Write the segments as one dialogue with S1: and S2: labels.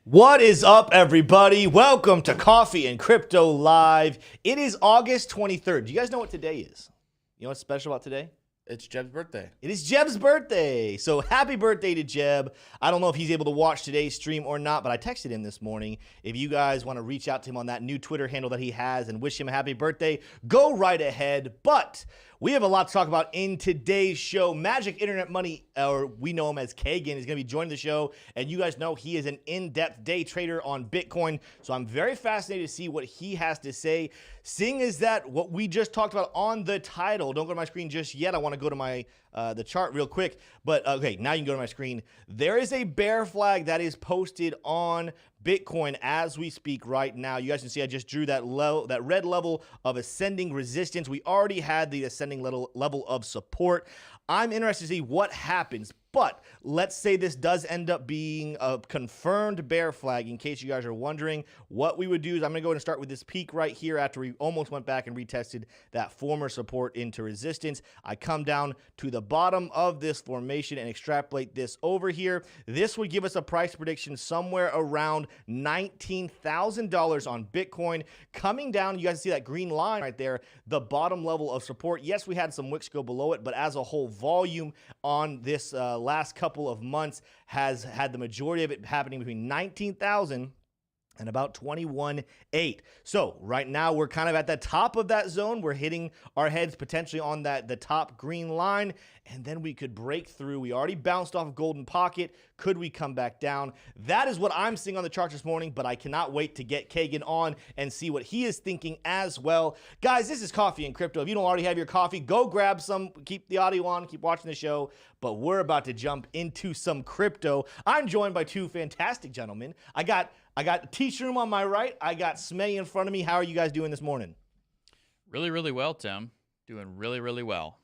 S1: What is up, everybody? Welcome to Coffee and Crypto Live. It is August 23rd. Do you guys know what today is? You know what's special about today?
S2: It's Jebb's birthday.
S1: It is Jebb's birthday. So happy birthday to Jebb. I don't know if he's able to watch today's stream or not, but I texted him this morning. If you guys want to reach out to him on that new Twitter handle that he has and wish him a happy birthday, go right ahead. But we have a lot to talk about in today's show. Magic Internet Money, or we know him as Kagan, is going to be joining the show. And you guys know he is an in-depth day trader on Bitcoin. So I'm very fascinated to see what he has to say. Seeing as that what we just talked about on the title, don't go to my screen just yet. I want to go to my the chart real quick. But okay, now you can go to my screen. There is a bear flag that is posted on Bitcoin as we speak right now. You guys can see I just drew that red level of ascending resistance. We already had the ascending level of support. I'm interested to see what happens, but let's say this does end up being a confirmed bear flag. In case you guys are wondering, what we would do is I'm going to go ahead and start with this peak right here after we almost went back and retested that former support into resistance. I come down to the bottom of this formation and extrapolate this over here. This would give us a price prediction somewhere around $19,000 on Bitcoin. Coming down, you guys see that green line right there, the bottom level of support. Yes, we had some wicks go below it, but as a whole, volume on this last couple of months has had the majority of it happening between 19,000 and about 21.8. So right now we're kind of at the top of that zone. We're hitting our heads potentially on the top green line, and then we could break through. We already bounced off of golden pocket. Could we come back down? That is what I'm seeing on the chart this morning, but I cannot wait to get Kagan on and see what he is thinking as well. Guys, this is Coffee and Crypto. If you don't already have your coffee, go grab some, keep the audio on, keep watching the show, but we're about to jump into some crypto. I'm joined by two fantastic gentlemen. I got Tshroom on my right. I got Smay in front of me. How are you guys doing this morning?
S3: Really, really well, Tim. Doing really, really well.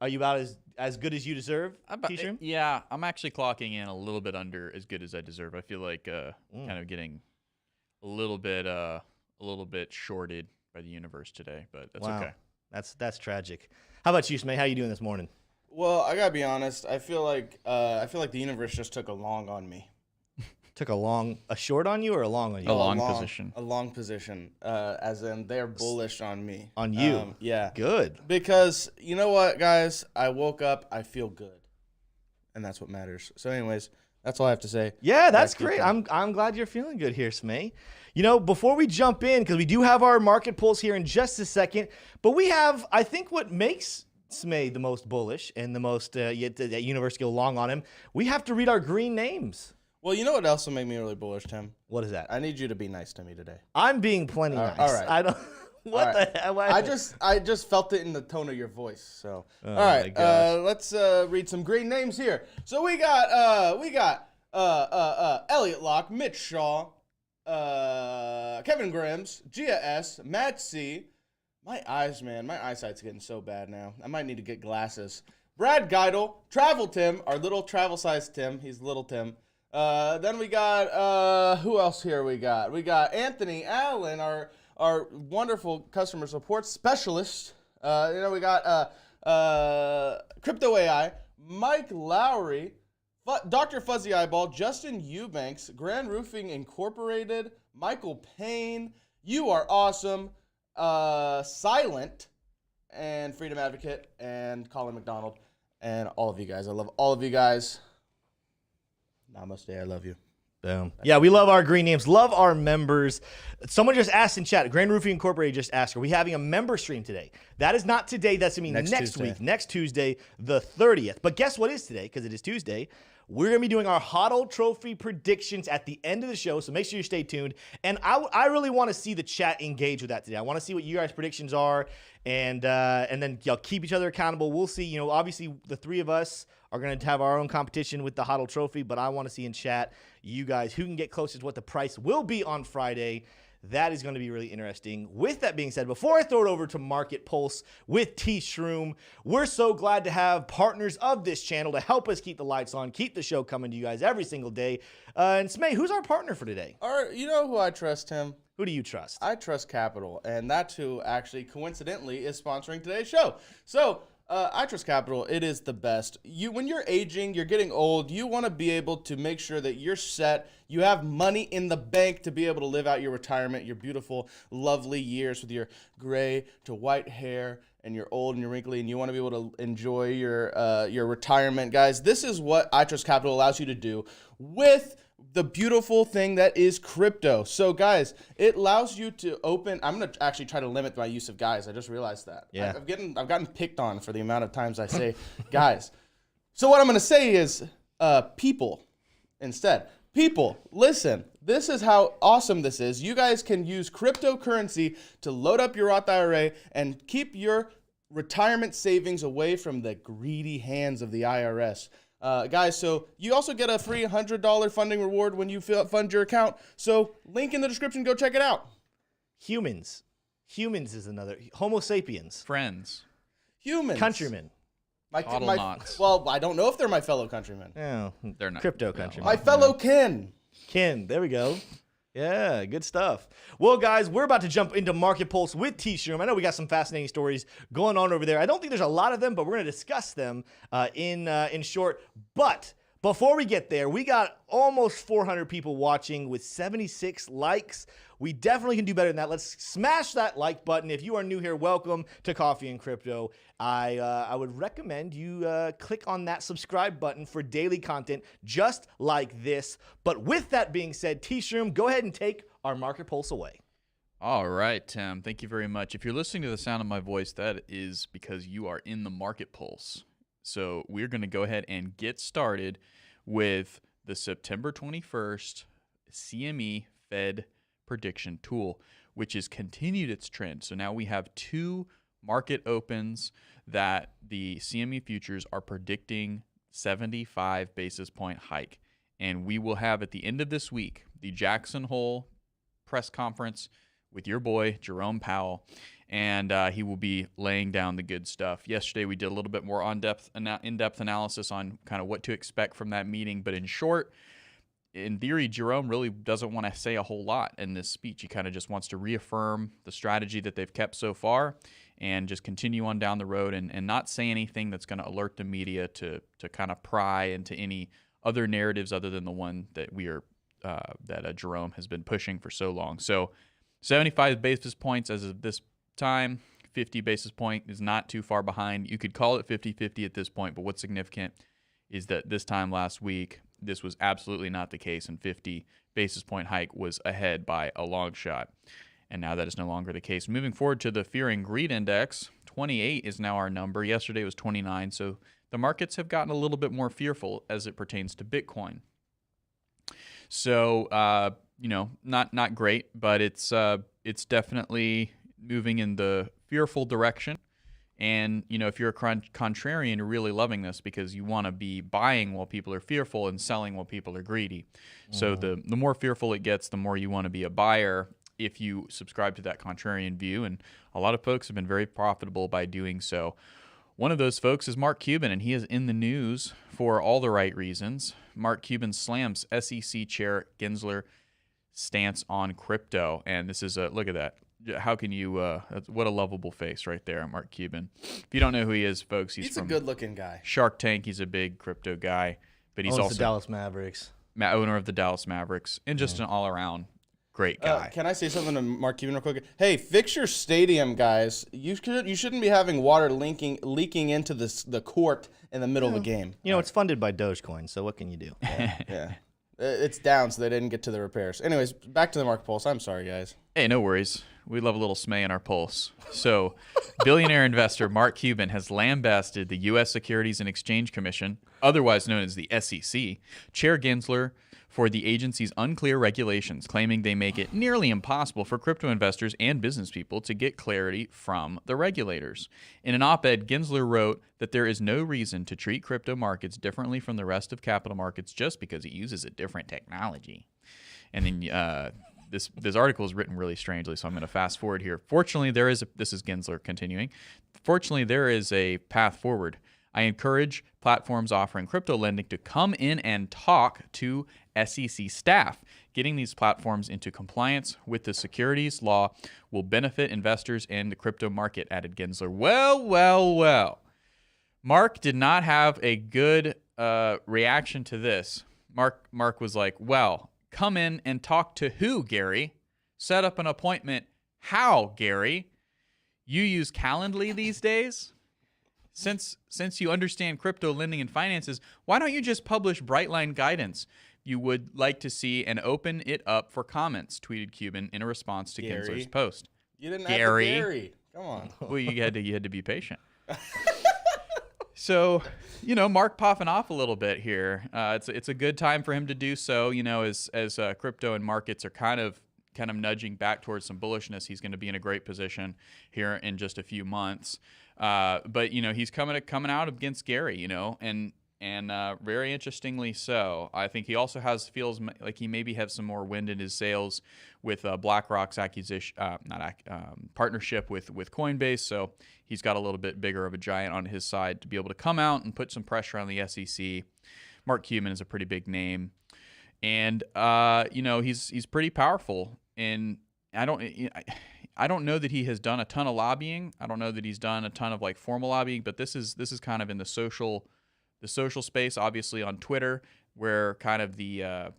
S1: Are you about as good as you deserve, Tshroom?
S3: Yeah, I'm actually clocking in a little bit under as good as I deserve. I feel like kind of getting a little bit shorted by the universe today, but that's okay.
S1: That's tragic. How about you, Smay? How you doing this morning?
S2: Well, I gotta be honest. I feel like the universe just took a long on me.
S1: Took a short on you or a long on you?
S3: A long position.
S2: A long position, as in they're bullish on me.
S1: On you?
S2: Yeah.
S1: Good.
S2: Because you know what, guys? I woke up, I feel good, and that's what matters. So, anyways, that's all I have to say.
S1: Yeah, that's great. I'm glad you're feeling good here, Smay. You know, before we jump in, because we do have our market pulse here in just a second, but we have, I think, what makes Smay the most bullish and the most that universe go long on him. We have to read our green names.
S2: Well, you know what else will make me really bullish, Tim?
S1: What is that?
S2: I need you to be nice to me today.
S1: I'm being plenty nice.
S2: All right.
S1: I don't. What the hell?
S2: I just felt it in the tone of your voice. So,
S1: Oh,
S2: all right, let's read some green names here. So we got Elliot Locke, Mitch Shaw, Kevin Grims, Gia S, Matt C. My eyes, man, my eyesight's getting so bad now. I might need to get glasses. Brad Geidel, Travel Tim, our little travel size Tim. He's little Tim. Then we got who else here? We got Anthony Allen, our wonderful customer support specialist. We got Crypto AI, Mike Lowry, Dr. Fuzzy Eyeball, Justin Eubanks, Grand Roofing Incorporated, Michael Payne. You are awesome. Silent, and Freedom Advocate, and Colin McDonald, and all of you guys. I love all of you guys. Namaste. I love you.
S1: Boom. Yeah, we love our green names. Love our members. Someone just asked in chat, Grand Roofing Incorporated just asked, are we having a member stream today? That is not today. That's going to be next week. Next Tuesday, the 30th. But guess what is today? Because it is Tuesday. We're going to be doing our HODL Trophy predictions at the end of the show, so make sure you stay tuned. And I really want to see the chat engage with that today. I want to see what you guys' predictions are, and then y'all keep each other accountable. We'll see. You know, obviously the three of us are going to have our own competition with the HODL Trophy, but I want to see in chat you guys who can get closest to what the price will be on Friday. That is going to be really interesting. With that being said, before I throw it over to Market Pulse with Tshroom, we're so glad to have partners of this channel to help us keep the lights on, keep the show coming to you guys every single day. And Smay, who's our partner for today?
S2: You know who I trust, Tim?
S1: Who do you trust?
S2: I trust Capital, and that's who actually coincidentally is sponsoring today's show. So I Trust Capital, it is the best. When you're aging, you're getting old, you want to be able to make sure that you're set. You have money in the bank to be able to live out your retirement, your beautiful, lovely years with your gray to white hair, and you're old and you're wrinkly, and you want to be able to enjoy your retirement. Guys, this is what I Trust Capital allows you to do with the beautiful thing that is crypto. So guys, it allows you to open. I'm gonna actually try to limit my use of guys. I just realized that.
S1: Yeah.
S2: I've gotten picked on for the amount of times I say guys. So what I'm gonna say is people instead. People, listen. This is how awesome this is. You guys can use cryptocurrency to load up your Roth IRA and keep your retirement savings away from the greedy hands of the IRS. Guys, so you also get a free $100 funding reward when you fund your account. So link in the description, go check it out.
S1: Humans is another. Homo sapiens.
S3: Friends.
S2: Humans.
S1: Countrymen.
S2: Well, I don't know if they're my fellow countrymen.
S1: Oh,
S3: They're not.
S1: crypto countrymen.
S2: My fellow kin.
S1: Ken, there we go. Yeah, good stuff. Well, guys, we're about to jump into Market Pulse with Tshroom. I know we got some fascinating stories going on over there. I don't think there's a lot of them, but we're going to discuss them in short. But before we get there, we got almost 400 people watching with 76 likes. We definitely can do better than that. Let's smash that like button. If you are new here, welcome to Coffee and Crypto. I would recommend you click on that subscribe button for daily content just like this. But with that being said, Tshroom, go ahead and take our Market Pulse away.
S3: All right, Tim. Thank you very much. If you're listening to the sound of my voice, that is because you are in the Market Pulse. So we're going to go ahead and get started with the September 21st CME Fed prediction tool, which has continued its trend. So now we have 2 market opens that the CME futures are predicting 75 basis point hike. And we will have at the end of this week the Jackson Hole press conference with your boy Jerome Powell, and he will be laying down the good stuff. Yesterday we did a little bit more in-depth analysis on kind of what to expect from that meeting, but in short, in theory, Jerome really doesn't want to say a whole lot in this speech. He kind of just wants to reaffirm the strategy that they've kept so far and just continue on down the road and not say anything that's going to alert the media to kind of pry into any other narratives other than the one that Jerome has been pushing for so long. So 75 basis points as of this time, 50 basis point is not too far behind. You could call it 50-50 at this point, but what's significant is that this time last week, this was absolutely not the case, and 50 basis point hike was ahead by a long shot. And now that is no longer the case. Moving forward to the Fear and Greed Index, 28 is now our number. Yesterday was 29, so the markets have gotten a little bit more fearful as it pertains to Bitcoin. So, not great, but it's definitely moving in the fearful direction. And, if you're a contrarian, you're really loving this because you want to be buying while people are fearful and selling while people are greedy. So the more fearful it gets, the more you want to be a buyer if you subscribe to that contrarian view. And a lot of folks have been very profitable by doing so. One of those folks is Mark Cuban, and he is in the news for all the right reasons. Mark Cuban slams SEC Chair Gensler stance on crypto. And this is look at that. How can you, what a lovable face right there, Mark Cuban. If you don't know who he is, folks, he's
S2: a good-looking guy.
S3: Shark Tank. He's a big crypto guy, but he's also
S1: the Dallas Mavericks.
S3: Owner of the Dallas Mavericks, and just an all-around great guy.
S2: Can I say something to Mark Cuban real quick? Hey, fix your stadium, guys. You shouldn't be having water leaking into the court in the middle of a game.
S1: It's funded by Dogecoin, so what can you do?
S2: Yeah. It's down, so they didn't get to the repairs. Anyways, back to the Market Pulse. I'm sorry, guys.
S3: Hey, no worries. We love a little Smay in our pulse. So, billionaire investor Mark Cuban has lambasted the U.S. Securities and Exchange Commission, otherwise known as the SEC, Chair Gensler, for the agency's unclear regulations, claiming they make it nearly impossible for crypto investors and business people to get clarity from the regulators. In an op-ed, Gensler wrote that there is no reason to treat crypto markets differently from the rest of capital markets just because it uses a different technology. And then this article is written really strangely, so I'm going to fast forward here. Fortunately, this is Gensler continuing. Fortunately, there is a path forward. I encourage platforms offering crypto lending to come in and talk to SEC staff. Getting these platforms into compliance with the securities law will benefit investors and the crypto market, added Gensler. Well. Mark did not have a good reaction to this. Mark was like, well, come in and talk to who, Gary? Set up an appointment. How, Gary? You use Calendly these days? Since you understand crypto lending and finances, why don't you just publish Brightline guidance? You would like to see and open it up for comments, tweeted Cuban in a response to
S2: Gary.
S3: Gensler's post.
S2: You didn't
S3: Gary.
S2: have to Gary. Come on.
S3: Well, you had to be patient. So, Mark popping off a little bit here. It's a good time for him to do so. As crypto and markets are kind of nudging back towards some bullishness, he's going to be in a great position here in just a few months. But he's coming out against Gary, and very interestingly so. I think he also feels like he maybe has some more wind in his sails with BlackRock's partnership with Coinbase. So he's got a little bit bigger of a giant on his side to be able to come out and put some pressure on the SEC. Mark Cuban is a pretty big name, and he's pretty powerful. And I don't know that he has done a ton of lobbying. I don't know that he's done a ton of formal lobbying, but this is kind of in the social space, obviously on Twitter, where kind of the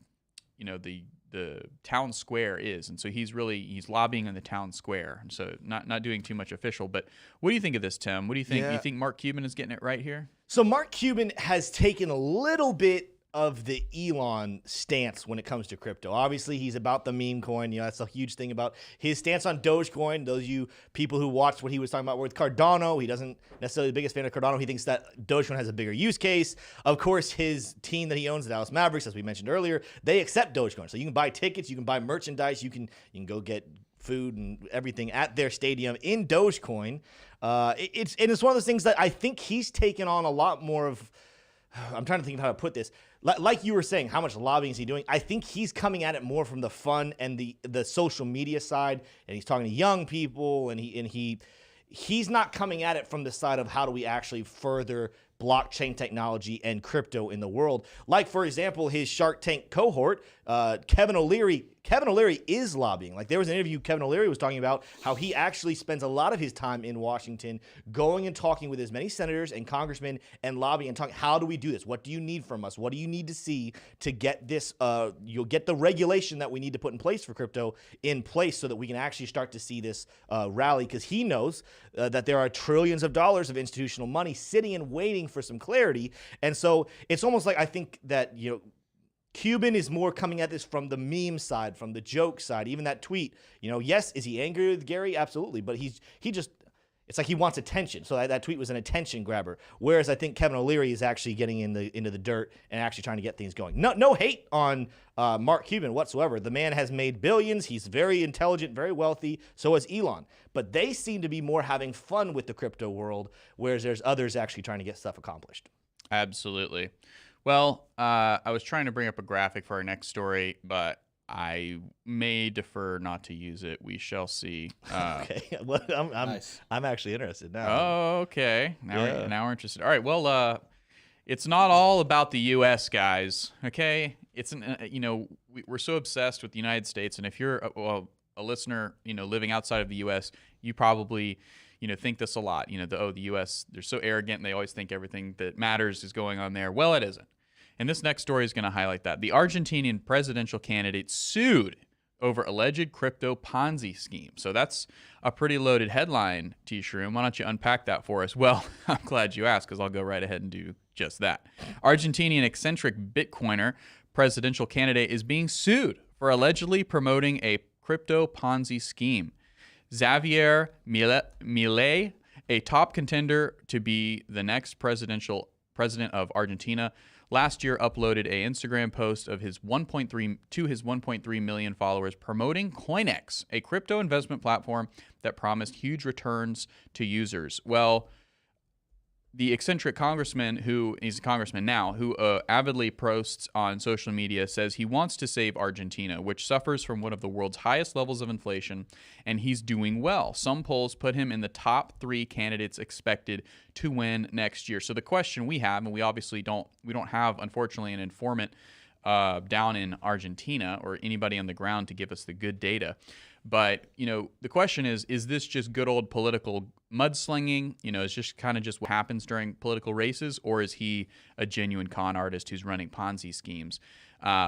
S3: town square is. And so he's lobbying in the town square. And so not doing too much official. But what do you think of this, Tim? What do you think?
S1: Yeah.
S3: You think Mark Cuban is getting it right here?
S1: So Mark Cuban has taken a little bit of the Elon stance when it comes to crypto. Obviously, he's about the meme coin. That's a huge thing about his stance on Dogecoin. Those of you people who watched what he was talking about with Cardano, he doesn't necessarily the biggest fan of Cardano. He thinks that Dogecoin has a bigger use case. Of course, his team that he owns, the Dallas Mavericks, as we mentioned earlier, they accept Dogecoin. So you can buy tickets, you can buy merchandise, you can go get food and everything at their stadium in Dogecoin. It's one of those things that I think he's taken on a lot more of. I'm trying to think of how to put this. Like you were saying, how much lobbying is he doing? I think he's coming at it more from the fun and the social media side, and he's talking to young people, and he's not coming at it from the side of how do we actually further blockchain technology and crypto in the world. Like, for example, his Shark Tank cohort, Kevin O'Leary. Kevin O'Leary is lobbying. Like, there was an interview Kevin O'Leary was talking about how he actually spends a lot of his time in Washington going and talking with as many senators and congressmen and lobbying and talking, how do we do this? What do you need from us? What do you need to see to get this, you'll get the regulation that we need to put in place for crypto in place so that we can actually start to see this rally, because he knows that there are trillions of dollars of institutional money sitting and waiting for some clarity. And so it's almost like I think that, Cuban is more coming at this from the meme side, from the joke side, even that tweet. Yes, is he angry with Gary? Absolutely. But it's like he wants attention. So that tweet was an attention grabber. Whereas I think Kevin O'Leary is actually getting into the dirt and actually trying to get things going. No hate on Mark Cuban whatsoever. The man has made billions. He's very intelligent, very wealthy. So is Elon. But they seem to be more having fun with the crypto world, whereas there's others actually trying to get stuff accomplished.
S3: Absolutely. Well, I was trying to bring up a graphic for our next story, but I may defer not to use it. We shall see.
S1: Okay. Well,
S2: Nice.
S1: I'm actually interested now.
S3: Oh, okay. Now we're interested. All right. Well, it's not all about the U.S., guys. Okay. We're so obsessed with the United States, and if you're a listener, living outside of the U.S., you probably think this a lot. The U.S., they're so arrogant, and they always think everything that matters is going on there. Well, it isn't. And this next story is going to highlight that. The Argentinian presidential candidate sued over alleged crypto Ponzi scheme. So that's a pretty loaded headline, Tshroom. Why don't you unpack that for us? Well, I'm glad you asked, because I'll go right ahead and do just that. Argentinian eccentric Bitcoiner presidential candidate is being sued for allegedly promoting a crypto Ponzi scheme. Javier Milei, a top contender to be the next president of Argentina, last year uploaded a Instagram post of his 1.3 million followers promoting CoinEx, a crypto investment platform that promised huge returns to users. Well, the eccentric congressman, who he's a congressman now, who avidly posts on social media, says he wants to save Argentina, which suffers from one of the world's highest levels of inflation, and he's doing well. Some polls put him in the top 3 candidates expected to win next year. So the question we have, and we obviously don't have, unfortunately, an informant down in Argentina or anybody on the ground to give us the good data. But, the question is this just good old political mudslinging? It's just kind of just what happens during political races, or is he a genuine con artist who's running Ponzi schemes?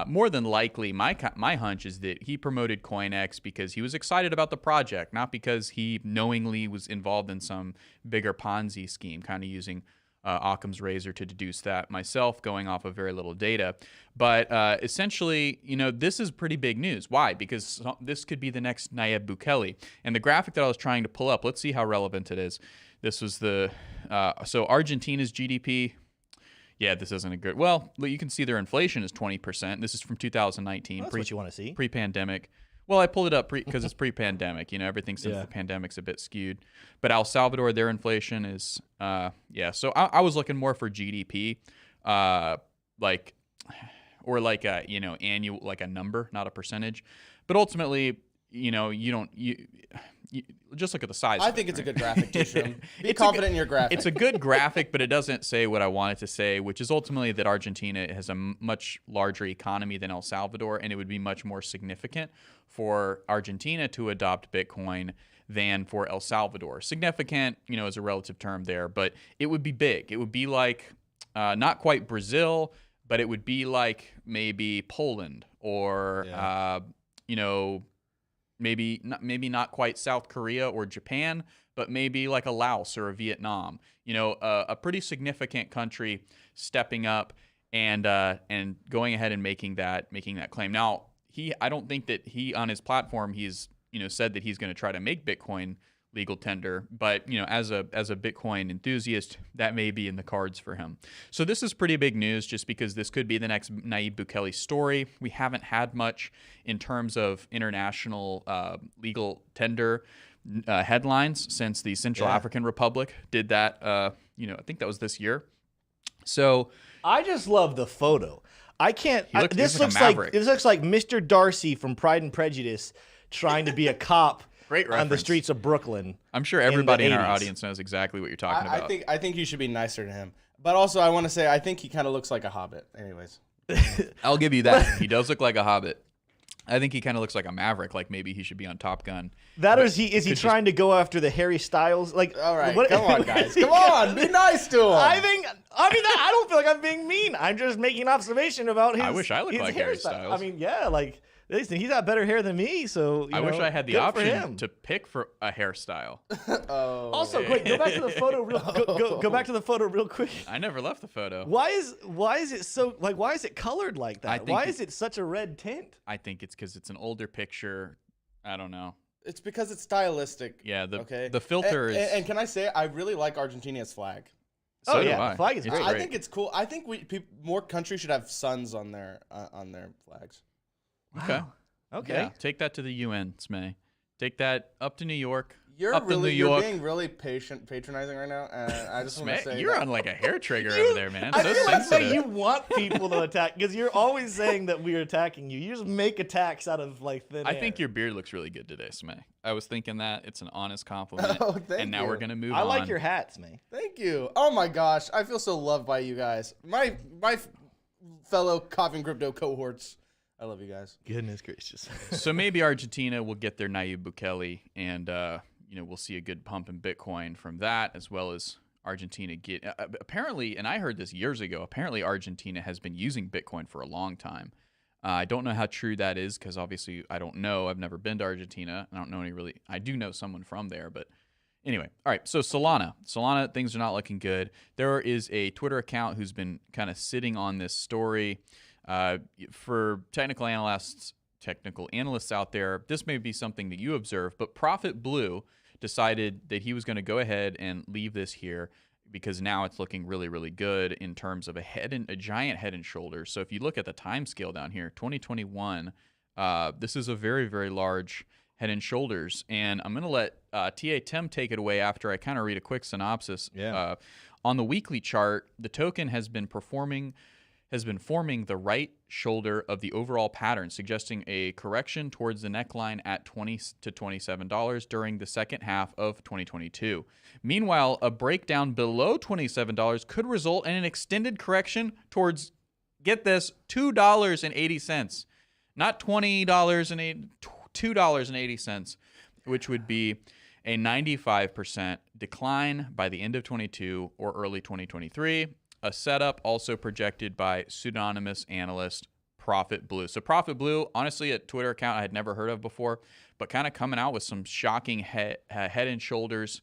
S3: More than likely, my hunch is that he promoted CoinX because he was excited about the project, not because he knowingly was involved in some bigger Ponzi scheme, kind of using Occam's razor to deduce that myself, going off of very little data. But essentially, this is pretty big news. Why? Because this could be the next Nayib Bukele. And the graphic that I was trying to pull up, let's see how relevant it is. This was so Argentina's GDP. Yeah, this isn't a good. Well, you can see their inflation is 20%. This is from 2019.
S1: Well, that's what you want to see.
S3: Pre-pandemic. Well, I pulled it up because it's pre-pandemic. Everything since the pandemic's a bit skewed. But El Salvador, their inflation is, So I was looking more for GDP, like a, annual, like a number, not a percentage. But ultimately, you just look at the size.
S2: I think it's a good graphic, Tshroom. Be confident in your graphic.
S3: It's a good graphic, but it doesn't say what I want it to say, which is ultimately that Argentina has a much larger economy than El Salvador, and it would be much more significant for Argentina to adopt Bitcoin than for El Salvador. Significant, is a relative term there, but it would be big. It would be like not quite Brazil, but it would be like maybe Poland or, maybe not quite South Korea or Japan, but maybe like a Laos or a Vietnam. A pretty significant country stepping up and going ahead and making that claim. Now, I don't think that he on his platform he's said that he's going to try to make Bitcoin legal tender, but as a Bitcoin enthusiast, that may be in the cards for him. So this is pretty big news, just because this could be the next Nayib Bukele story. We haven't had much in terms of international legal tender headlines since the Central African Republic did that. I think that was this year. So
S1: I just love the photo. I can't. This looks like Mr. Darcy from Pride and Prejudice trying to be a cop.
S3: Great reference.
S1: On the streets of Brooklyn.
S3: I'm sure everybody in our audience knows exactly what you're talking about.
S2: I think you should be nicer to him. But also, I want to say, I think he kind of looks like a hobbit. Anyways.
S3: I'll give you that. He does look like a hobbit. I think he kind of looks like a maverick, like maybe he should be on Top Gun.
S1: Is he trying to go after the Harry Styles? Like,
S2: all right, come on, guys. Come on, be nice to him.
S1: I don't feel like I'm being mean. I'm just making an observation about his
S3: I wish I looked like Harry Styles.
S1: Listen, he's got better hair than me, so
S3: I wish I had the option to pick for a hairstyle.
S1: Also, quick, go back to the photo go back to the photo real quick.
S3: I never left the photo.
S1: Why is it so why is it colored like that? Why is it such a red tint?
S3: I think it's because it's an older picture. I don't know.
S2: It's because it's stylistic.
S3: Yeah, the filter is.
S2: And can I say, I really like Argentina's flag.
S3: So do I.
S1: The flag is great.
S2: I think it's cool. I think more countries should have suns on their flags.
S3: Wow.
S1: Okay.
S3: Yeah, take that to the UN, Smay. Take that up to New York.
S2: You're being really patronizing right now, and I just want to say
S3: you're on like a hair trigger over there, man.
S1: I feel like you want people to attack because you're always saying that we're attacking you. You just make attacks out of like thin air.
S3: I think your beard looks really good today, Smay. I was thinking that it's an honest compliment.
S2: Oh, thank you.
S3: And now we're gonna move on.
S1: I like your hat, Smay.
S2: Thank you. Oh my gosh, I feel so loved by you guys. My fellow Coffin Crypto cohorts. I love you guys.
S1: Goodness gracious.
S3: So maybe Argentina will get their Nayib Bukele, and we'll see a good pump in Bitcoin from that, as well as Argentina get apparently. And I heard this years ago. Apparently, Argentina has been using Bitcoin for a long time. I don't know how true that is because obviously I don't know. I've never been to Argentina. I don't know any really. I do know someone from there, but anyway. All right. So Solana, things are not looking good. There is a Twitter account who's been kind of sitting on this story. For technical analysts out there, this may be something that you observe, but Profit Blue decided that he was going to go ahead and leave this here because now it's looking really, really good in terms of a giant head and shoulders. So if you look at the time scale down here, 2021, this is a very, very large head and shoulders. And I'm going to let Tim take it away after I kind of read a quick synopsis.
S1: Yeah.
S3: On the weekly chart, the token has been forming the right shoulder of the overall pattern, suggesting a correction towards the neckline at $20 to $27 during the second half of 2022. Meanwhile, a breakdown below $27 could result in an extended correction towards get this, $2.80, not $20.80, $2.80, which would be a 95% decline by the end of 22 or early 2023. A setup also projected by pseudonymous analyst Profit Blue. So Profit Blue, honestly, a Twitter account I had never heard of before, but kind of coming out with some shocking head and shoulders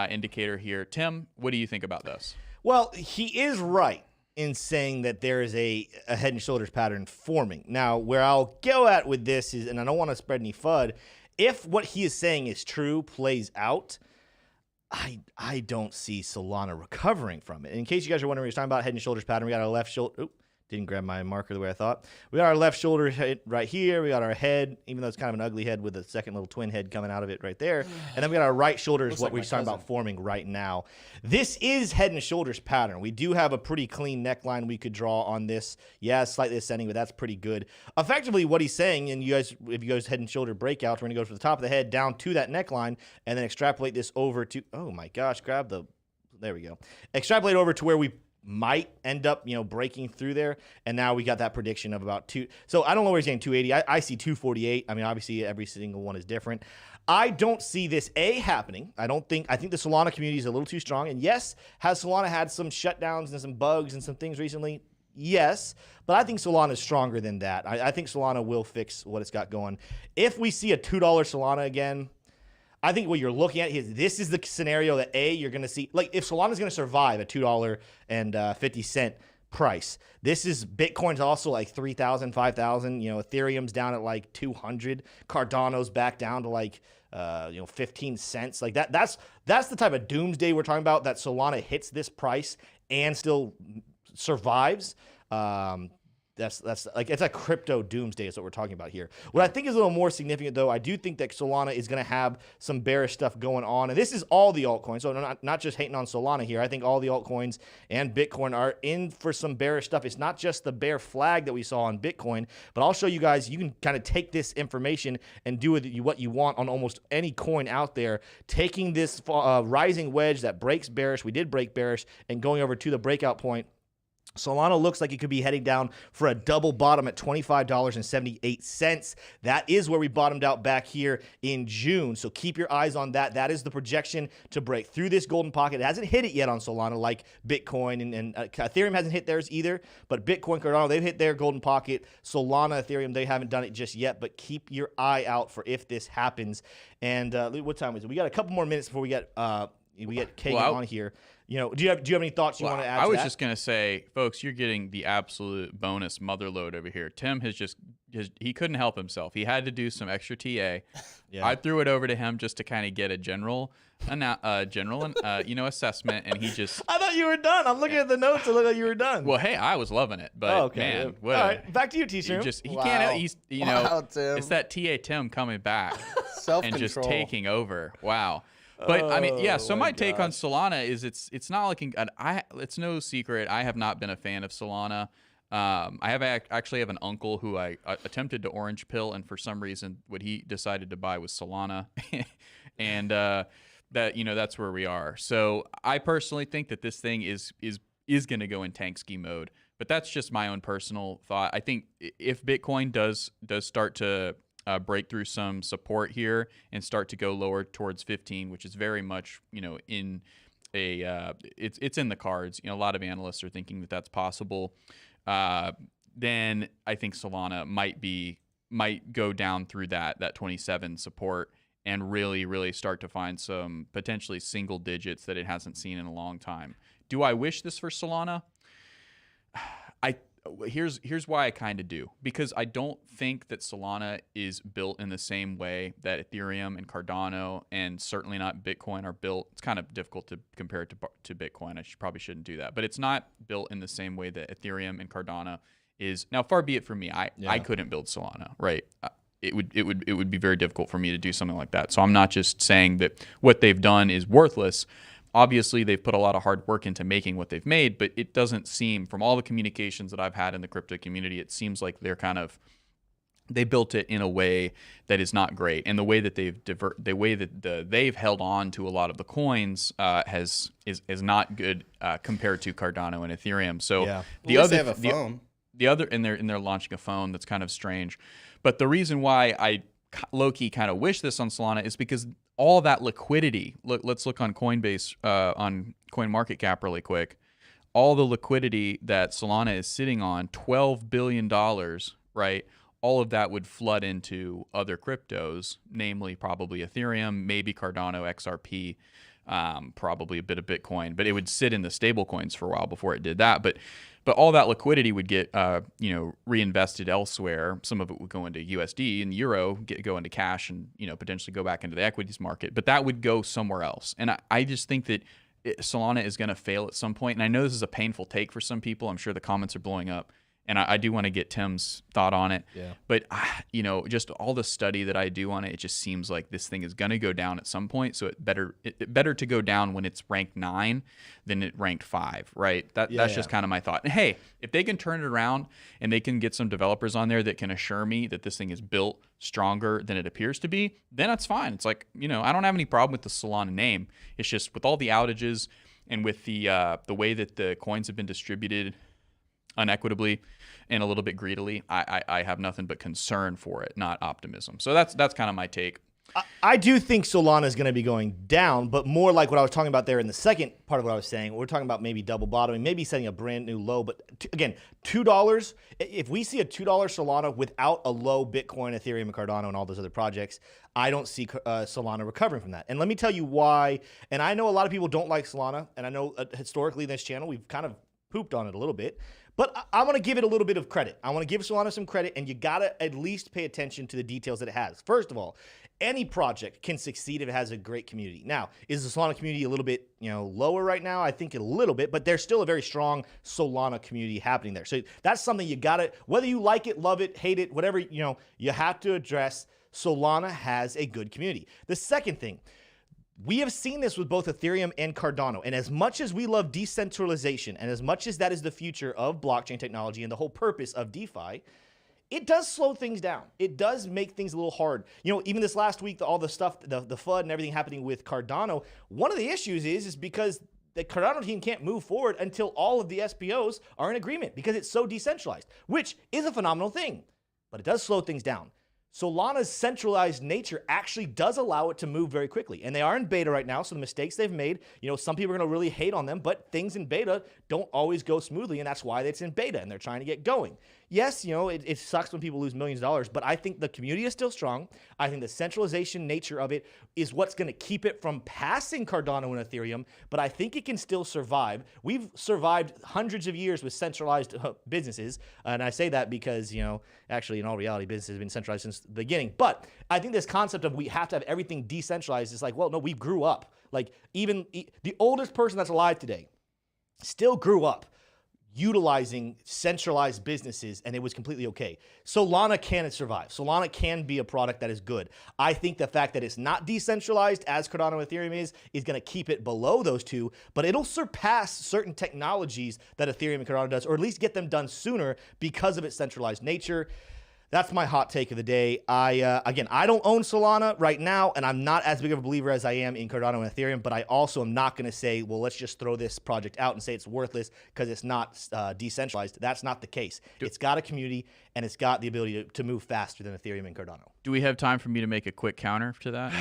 S3: indicator here. Tim, what do you think about this?
S1: Well, he is right in saying that there is a head and shoulders pattern forming. Now, where I'll go at with this is, and I don't want to spread any FUD, if what he is saying is true, plays out, I don't see Solana recovering from it. In case you guys are wondering, we're talking about head and shoulders pattern. We got our left shoulder. Oop, didn't grab my marker the way I thought. We got our left shoulder right here. We got our head, even though it's kind of an ugly head with a second little twin head coming out of it right there. And then we got our right shoulder is what we're talking about forming right now. This is head and shoulders pattern. We do have a pretty clean neckline we could draw on this. Yeah, slightly ascending, but that's pretty good. Effectively, what he's saying, and you guys, if you guys head and shoulder breakouts, we're going to go from the top of the head down to that neckline and then extrapolate this over to, oh my gosh, there we go. Extrapolate over to where we might end up, breaking through there. And now we got that prediction of about 2. So I don't know where he's getting 280. I see 248. I mean, obviously every single one is different. I don't see this happening. I think the Solana community is a little too strong. And yes, has Solana had some shutdowns and some bugs and some things recently? Yes, but I think Solana is stronger than that. I think Solana will fix what it's got going. If we see a $2 Solana again, I think what you're looking at is this is the scenario that you're going to see. Like if Solana's going to survive a $2.50 price, this is Bitcoin's also like 3,000, 5,000. Ethereum's down at like 200. Cardano's back down to like 15 cents. Like that's the type of doomsday we're talking about. That Solana hits this price and still survives. That's like it's a crypto doomsday is what we're talking about here. What I think is a little more significant, though, I do think that Solana is going to have some bearish stuff going on. And this is all the altcoins. So I'm not just hating on Solana here. I think all the altcoins and Bitcoin are in for some bearish stuff. It's not just the bear flag that we saw on Bitcoin, but I'll show you guys. You can kind of take this information and do with it what you want on almost any coin out there. Taking this rising wedge that breaks bearish, we did break bearish, and going over to the breakout point. Solana looks like it could be heading down for a double bottom at $25.78. That is where we bottomed out back here in June. So keep your eyes on that. That is the projection to break through this golden pocket. It hasn't hit it yet on Solana like Bitcoin and Ethereum hasn't hit theirs either. But Bitcoin, Cardano, they've hit their golden pocket. Solana, Ethereum, they haven't done it just yet. But keep your eye out for if this happens. And what time is it? We got a couple more minutes before we get Kagan on here. Do you have any thoughts you want to add?
S3: I was just gonna say, folks, you're getting the absolute bonus mother load over here. Tim he couldn't help himself. He had to do some extra TA. Yeah. I threw it over to him just to kind of get a general assessment, and he just. I
S1: thought you were done. I'm looking at the notes. It looked like you were done.
S3: Well, hey, I was loving it, but man,
S1: all right, back to you, Tshroom.
S3: He can't. He's Tim. It's that TA Tim coming back and just taking over. Wow. But I mean, yeah. So my take on Solana is it's not looking good. It's no secret I have not been a fan of Solana. I actually have an uncle who I attempted to orange pill, and for some reason, what he decided to buy was Solana, and that's where we are. So I personally think that this thing is going to go in tank ski mode. But that's just my own personal thought. I think if Bitcoin does start to break through some support here and start to go lower towards 15, which is very much, in it's in the cards. A lot of analysts are thinking that that's possible. Then I think Solana might go down through that 27 support and really, really start to find some potentially single digits that it hasn't seen in a long time. Do I wish this for Solana? Here's why I kind of do, because I don't think that Solana is built in the same way that Ethereum and Cardano and certainly not Bitcoin are built. It's kind of difficult to compare it to Bitcoin. I probably shouldn't do that, but it's not built in the same way that Ethereum and Cardano is. Now, far be it from me. I couldn't build Solana, right? It would be very difficult for me to do something like that. So I'm not just saying that what they've done is worthless. Obviously, they've put a lot of hard work into making what they've made, but it doesn't seem, from all the communications that I've had in the crypto community, it seems like they built it in a way that is not great, and the way that they've held on to a lot of the coins is not good compared to Cardano and Ethereum. So
S2: they have a phone.
S3: they're launching a phone that's kind of strange. But the reason why I low-key kind of wish this on Solana is because all that liquidity. Let's look on Coinbase, on CoinMarketCap really quick. All the liquidity that Solana is sitting on, $12 billion, right? All of that would flood into other cryptos, namely probably Ethereum, maybe Cardano, XRP, probably a bit of Bitcoin, but it would sit in the stable coins for a while before it did that. But all that liquidity would get reinvested elsewhere. Some of it would go into USD and Euro, go into cash, and potentially go back into the equities market. But that would go somewhere else. And I just think that Solana is going to fail at some point. And I know this is a painful take for some people. I'm sure the comments are blowing up. And I do want to get Tim's thought on it.
S1: Yeah.
S3: But, just all the study that I do on it, it just seems like this thing is going to go down at some point. So it better to go down when it's ranked 9 than it ranked 5, right? That's just kind of my thought. And hey, if they can turn it around and they can get some developers on there that can assure me that this thing is built stronger than it appears to be, then that's fine. It's like, I don't have any problem with the Solana name. It's just with all the outages and with the way that the coins have been distributed unequitably and a little bit greedily, I have nothing but concern for it, not optimism. So that's kind of my take.
S1: I do think Solana is going to be going down, but more like what I was talking about there in the second part of what I was saying. We're talking about maybe double bottoming, maybe setting a brand new low. But again, $2, if we see a $2 Solana without a low Bitcoin, Ethereum, and Cardano, and all those other projects, I don't see Solana recovering from that. And let me tell you why. And I know a lot of people don't like Solana, and I know historically in this channel, we've kind of pooped on it a little bit. But I want to give it a little bit of credit. I want to give Solana some credit, and you got to at least pay attention to the details that it has. First of all, any project can succeed if it has a great community. Now, is the Solana community a little bit, lower right now? I think a little bit, but there's still a very strong Solana community happening there. So that's something you got to, whether you like it, love it, hate it, whatever, you have to address. Solana has a good community. The second thing, we have seen this with both Ethereum and Cardano. And as much as we love decentralization, and as much as that is the future of blockchain technology and the whole purpose of DeFi, it does slow things down. It does make things a little hard. Even this last week, all the stuff, the FUD and everything happening with Cardano, one of the issues is because the Cardano team can't move forward until all of the SPOs are in agreement because it's so decentralized, which is a phenomenal thing, but it does slow things down. Solana's centralized nature actually does allow it to move very quickly. And they are in beta right now, so the mistakes they've made, some people are going to really hate on them, but things in beta don't always go smoothly, and that's why it's in beta, and they're trying to get going. Yes, it sucks when people lose millions of dollars, but I think the community is still strong. I think the centralization nature of it is what's going to keep it from passing Cardano and Ethereum, but I think it can still survive. We've survived hundreds of years with centralized businesses, and I say that because, actually, in all reality, business has been centralized since the beginning. But I think this concept of we have to have everything decentralized is like, well, no, we grew up. Like, even the oldest person that's alive today still grew up utilizing centralized businesses, and it was completely okay. Solana can survive. Solana can be a product that is good. I think the fact that it's not decentralized as Cardano and Ethereum is going to keep it below those two, but it'll surpass certain technologies that Ethereum and Cardano does, or at least get them done sooner because of its centralized nature. That's my hot take of the day. I don't own Solana right now, and I'm not as big of a believer as I am in Cardano and Ethereum, but I also am not going to say, well, let's just throw this project out and say it's worthless because it's not decentralized. That's not the case. It's got a community, and it's got the ability to move faster than Ethereum and Cardano.
S3: Do we have time for me to make a quick counter to that?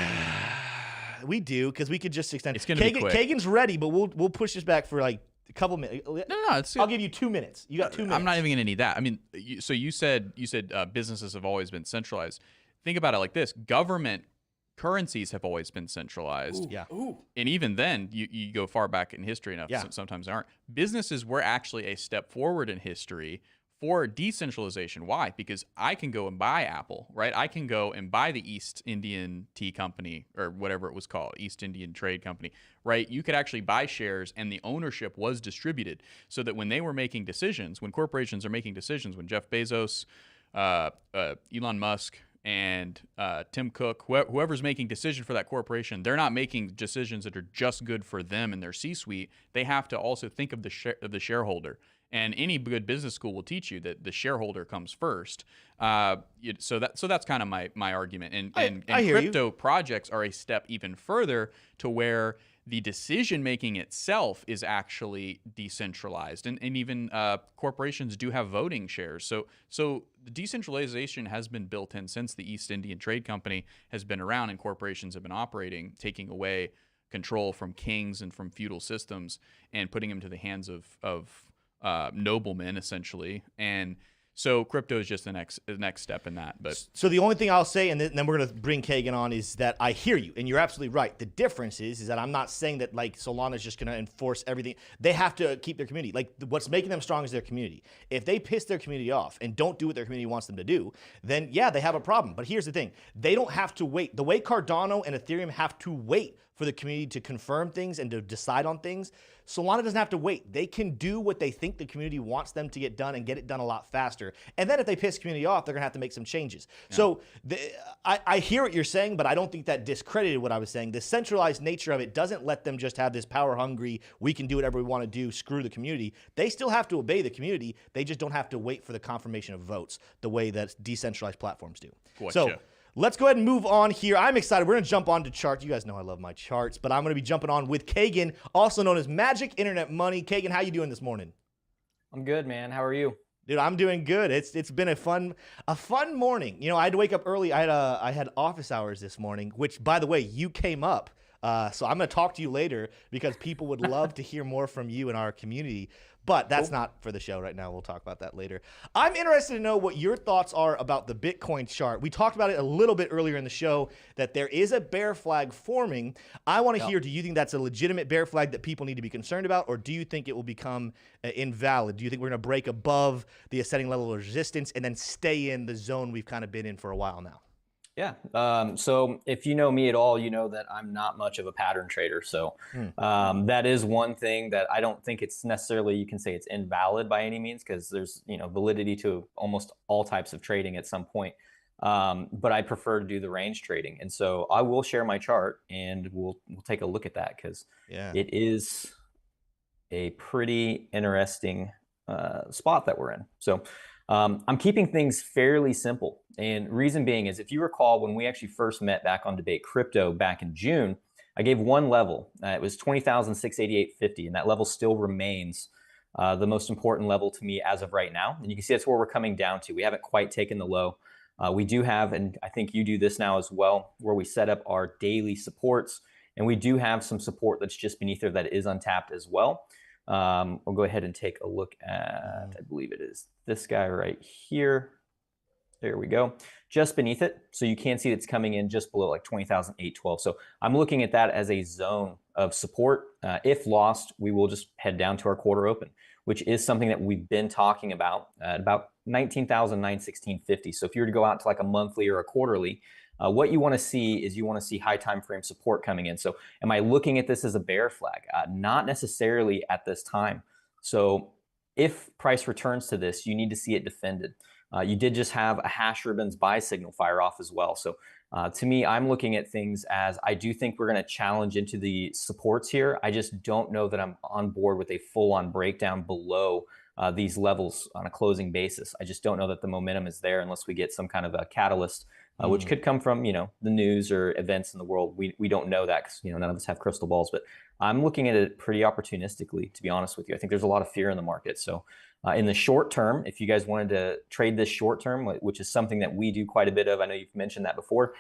S1: We do, because we could just extend.
S3: It's going to be quick.
S1: Kagan's ready, but we'll push this back for like a couple minutes.
S3: No.
S1: I'll give you 2 minutes. You got 2 minutes.
S3: I'm not even going to need that. I mean, so you said businesses have always been centralized. Think about it like this: government currencies have always been centralized.
S1: Ooh.
S3: And even then, you go far back in history enough.
S1: Yeah.
S3: Sometimes they aren't. Businesses were actually a step forward in history for decentralization. Why? Because I can go and buy Apple, right? I can go and buy the East Indian Tea Company, or whatever it was called, East Indian Trade Company, right? You could actually buy shares, and the ownership was distributed, so that when they were making decisions, when corporations are making decisions, when Jeff Bezos, Elon Musk, and Tim Cook, whoever's making decision for that corporation, they're not making decisions that are just good for them and their C-suite. They have to also think of the shareholder. And any good business school will teach you that the shareholder comes first. So that's kind of my argument. And
S1: I hear
S3: crypto projects are a step even further to where the decision making itself is actually decentralized, and even corporations do have voting shares. So the decentralization has been built in since the East Indian Trade Company has been around, and corporations have been operating, taking away control from kings and from feudal systems and putting them to the hands of noblemen, essentially. And so crypto is just the next step in that. But
S1: so the only thing I'll say, and then we're going to bring Kagan on, is that I hear you, and you're absolutely right. The difference is that I'm not saying that like Solana's just going to enforce everything. They have to keep their community. Like what's making them strong is their community. If they piss their community off and don't do what their community wants them to do, then yeah, they have a problem. But here's the thing. They don't have to wait. The way Cardano and Ethereum have to wait for the community to confirm things and to decide on things, Solana doesn't have to wait. They can do what they think the community wants them to get done and get it done a lot faster. And then if they piss community off, they're going to have to make some changes. Yeah. So I hear what you're saying, but I don't think that discredited what I was saying. The centralized nature of it doesn't let them just have this power hungry, we can do whatever we want to do, screw the community. They still have to obey the community. They just don't have to wait for the confirmation of votes the way that decentralized platforms do.
S3: Gotcha.
S1: So let's go ahead and move on here. I'm excited. We're going to jump on to charts. You guys know I love my charts, but I'm going to be jumping on with Kagan, also known as Magic Internet Money. Kagan, how you doing this morning?
S4: I'm good, man. How are you?
S1: Dude, I'm doing good. It's been a fun morning. You know, I had to wake up early. I had office hours this morning, which, by the way, you came up. So I'm going to talk to you later because people would love to hear more from you in our community. But that's not for the show right now. We'll talk about that later. I'm interested to know what your thoughts are about the Bitcoin chart. We talked about it a little bit earlier in the show that there is a bear flag forming. I want to hear, do you think that's a legitimate bear flag that people need to be concerned about, or do you think it will become invalid? Do you think we're going to break above the ascending level of resistance and then stay in the zone we've kind of been in for a while now?
S4: Yeah. So if you know me at all, you know that I'm not much of a pattern trader. So that is one thing that I don't think it's necessarily, you can say it's invalid by any means, because there's, validity to almost all types of trading at some point. But I prefer to do the range trading. And so I will share my chart and we'll take a look at that, because it is a pretty interesting spot that we're in. So I'm keeping things fairly simple. And reason being is, if you recall, when we actually first met back on Debate Crypto back in June, I gave one level. It was 20,688.50, and that level still remains the most important level to me as of right now. And you can see that's where we're coming down to. We haven't quite taken the low. We do have, and I think you do this now as well, where we set up our daily supports, and we do have some support that's just beneath there that is untapped as well. We'll go ahead and take a look at, I believe it is this guy right here. There we go. Just beneath it. So you can see it's coming in just below like 20,812. So I'm looking at that as a zone of support. If lost, we will just head down to our quarter open, which is something that we've been talking about at about 19,916.50. So if you were to go out to like a monthly or a quarterly, what you want to see is you want to see high time frame support coming in. So am I looking at this as a bear flag? Not necessarily at this time. So if price returns to this, you need to see it defended. You did just have a hash ribbons buy signal fire off as well. So to me, I'm looking at things as I do think we're going to challenge into the supports here. I just don't know that I'm on board with a full-on breakdown below these levels on a closing basis. I just don't know that the momentum is there unless we get some kind of a catalyst, which could come from, the news or events in the world. We don't know that because, none of us have crystal balls, but I'm looking at it pretty opportunistically, to be honest with you. I think there's a lot of fear in the market. So in the short term, if you guys wanted to trade this short term, which is something that we do quite a bit of, I know you've mentioned that before,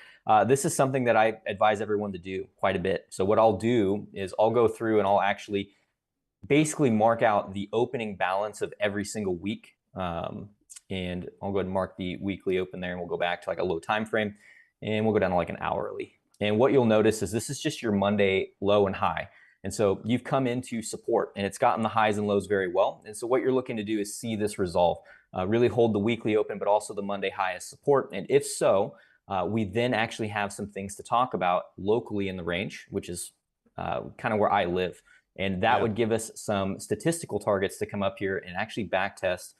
S4: this is something that I advise everyone to do quite a bit. So what I'll do is I'll go through and I'll actually basically mark out the opening balance of every single week. And I'll go ahead and mark the weekly open there, and we'll go back to like a low time frame, and we'll go down to like an hourly. And what you'll notice is this is just your Monday low and high. And so you've come into support, and it's gotten the highs and lows very well. And so what you're looking to do is see this resolve, really hold the weekly open, but also the Monday high as support. And if so, we then actually have some things to talk about locally in the range, which is kind of where I live. And that would give us some statistical targets to come up here and actually back test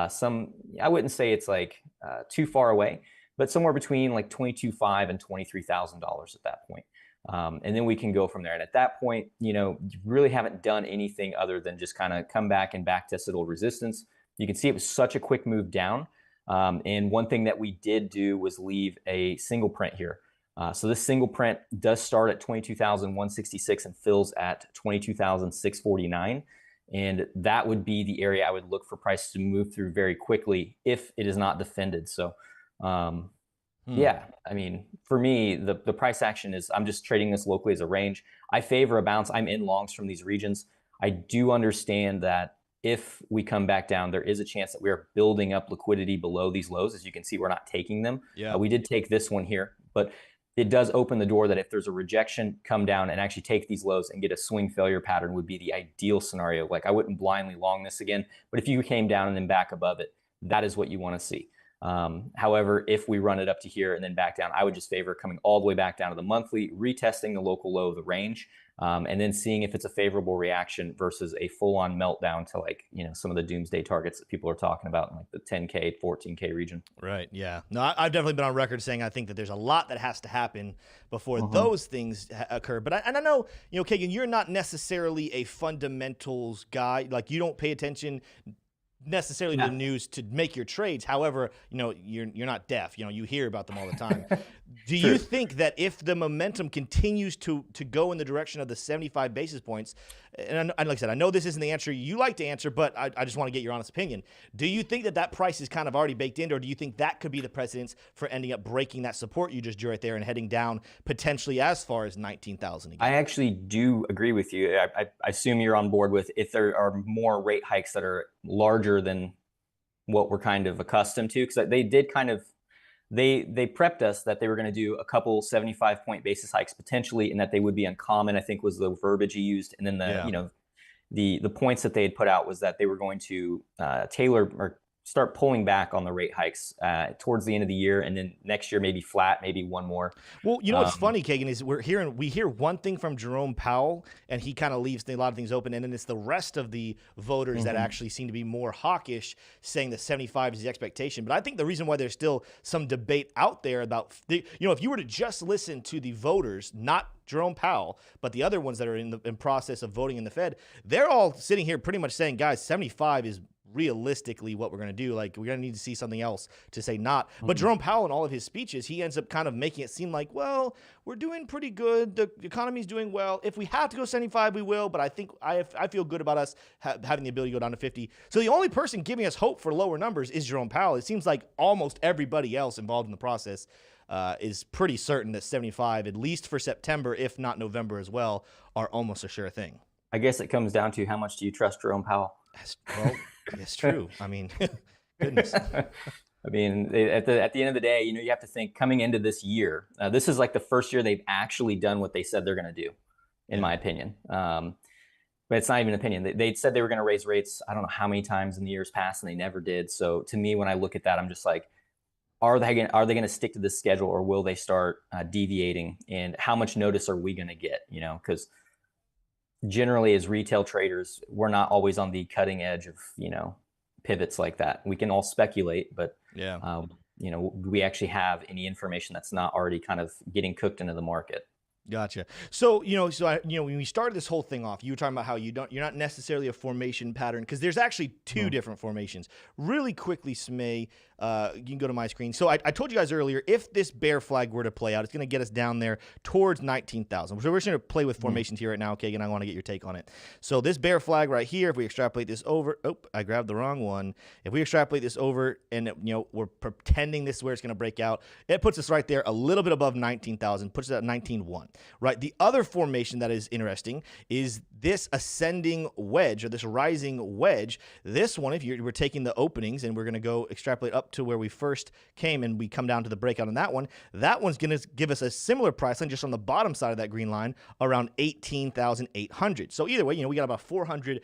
S4: some, I wouldn't say it's like too far away, but somewhere between like $22,500 and $23,000 at that point. And then we can go from there. And at that point, you really haven't done anything other than just kind of come back and back test old resistance. You can see it was such a quick move down. And one thing that we did do was leave a single print here. So this single print does start at 22,166 and fills at 22,649. And that would be the area I would look for prices to move through very quickly if it is not defended. So, yeah, I mean, for me, the price action is, I'm just trading this locally as a range. I favor a bounce. I'm in longs from these regions. I do understand that if we come back down, there is a chance that we are building up liquidity below these lows. As you can see, we're not taking them.
S1: Yeah.
S4: We did take this one here, but it does open the door that if there's a rejection, come down and actually take these lows and get a swing failure pattern would be the ideal scenario. Like, I wouldn't blindly long this again, but if you came down and then back above it, that is what you want to see. However, if we run it up to here and then back down, I would just favor coming all the way back down to the monthly, retesting the local low of the range, and then seeing if it's a favorable reaction versus a full-on meltdown to, like, you know, some of the doomsday targets that people are talking about in like the 10K, 14K region. Right.
S1: Yeah. No, I've definitely been on record saying I think that there's a lot that has to happen before those things occur. But I know, you know, Kagan, you're not necessarily a fundamentals guy. Like, you don't pay attention necessarily to the news to make your trades. However, you know, you're not deaf. You know, you hear about them all the time. Do you think that if the momentum continues to go in the direction of the 75 basis points, and like I said, I know this isn't the answer you like to answer, but I just want to get your honest opinion. Do you think that that price is kind of already baked in, or do you think that could be the precedence for ending up breaking that support you just drew right there and heading down potentially as far as 19,000 again?
S4: I actually do agree with you. I assume you're on board with, if there are more rate hikes that are larger than what we're kind of accustomed to, because they did kind of, they prepped us that they were going to do a couple 75-point basis hikes potentially, and that they would be uncommon, I think was the verbiage he used. And then the you know, the points that they had put out was that they were going to tailor or start pulling back on the rate hikes towards the end of the year, and then next year maybe flat, maybe one more.
S1: Well, you know what's funny, Kagan, is we hear one thing from Jerome Powell, and he kind of leaves a lot of things open, and then it's the rest of the voters that actually seem to be more hawkish, saying that 75 is the expectation. But I think the reason why there's still some debate out there about, you know, if you were to just listen to the voters, not Jerome Powell, but the other ones that are in process of voting in the Fed, they're all sitting here pretty much saying, guys, 75 is realistically what we're going to do. Like, we're going to need to see something else to say not. But Jerome Powell, in all of his speeches, he ends up kind of making it seem like, well, we're doing pretty good. The economy's doing well. If we have to go 75, we will. But I think I feel good about us having the ability to go down to 50. So the only person giving us hope for lower numbers is Jerome Powell. It seems like almost everybody else involved in the process is pretty certain that 75, at least for September, if not November as well, are almost a sure thing.
S4: I guess it comes down to how much do you trust Jerome Powell?
S1: Well, it's true. I mean, goodness.
S4: I mean, at the end of the day, you know, you have to think coming into this year, this is like the first year they've actually done what they said they're going to do, in my opinion. But it's not even an opinion. They said they were going to raise rates, I don't know how many times in the years past, and they never did. So to me, when I look at that, I'm just like, are they going to stick to this schedule, or will they start deviating? And how much notice are we going to get? You know, because generally as retail traders, we're not always on the cutting edge of, you know, pivots like that. We can all speculate, but you know, we actually have any information that's not already kind of getting cooked into the market.
S1: Gotcha. So, you know, when we started this whole thing off, you were talking about how you're not necessarily a formation pattern, because there's actually two different formations. Really quickly, Smay, you can go to my screen. So I told you guys earlier, if this bear flag were to play out, it's going to get us down there towards 19,000. So we're just going to play with formations here right now, okay? And I want to get your take on it. So this bear flag right here, if we extrapolate this over, I grabbed the wrong one. If we extrapolate this over, and you know, we're pretending this is where it's going to break out, it puts us right there, a little bit above 19,000, puts it at 19.1. Right. The other formation that is interesting is this ascending wedge, or this rising wedge. This one, if we're taking the openings and we're going to go extrapolate up to where we first came, and we come down to the breakout on that one's going to give us a similar price line just on the bottom side of that green line, around 18,800. So either way, you know, we got about $400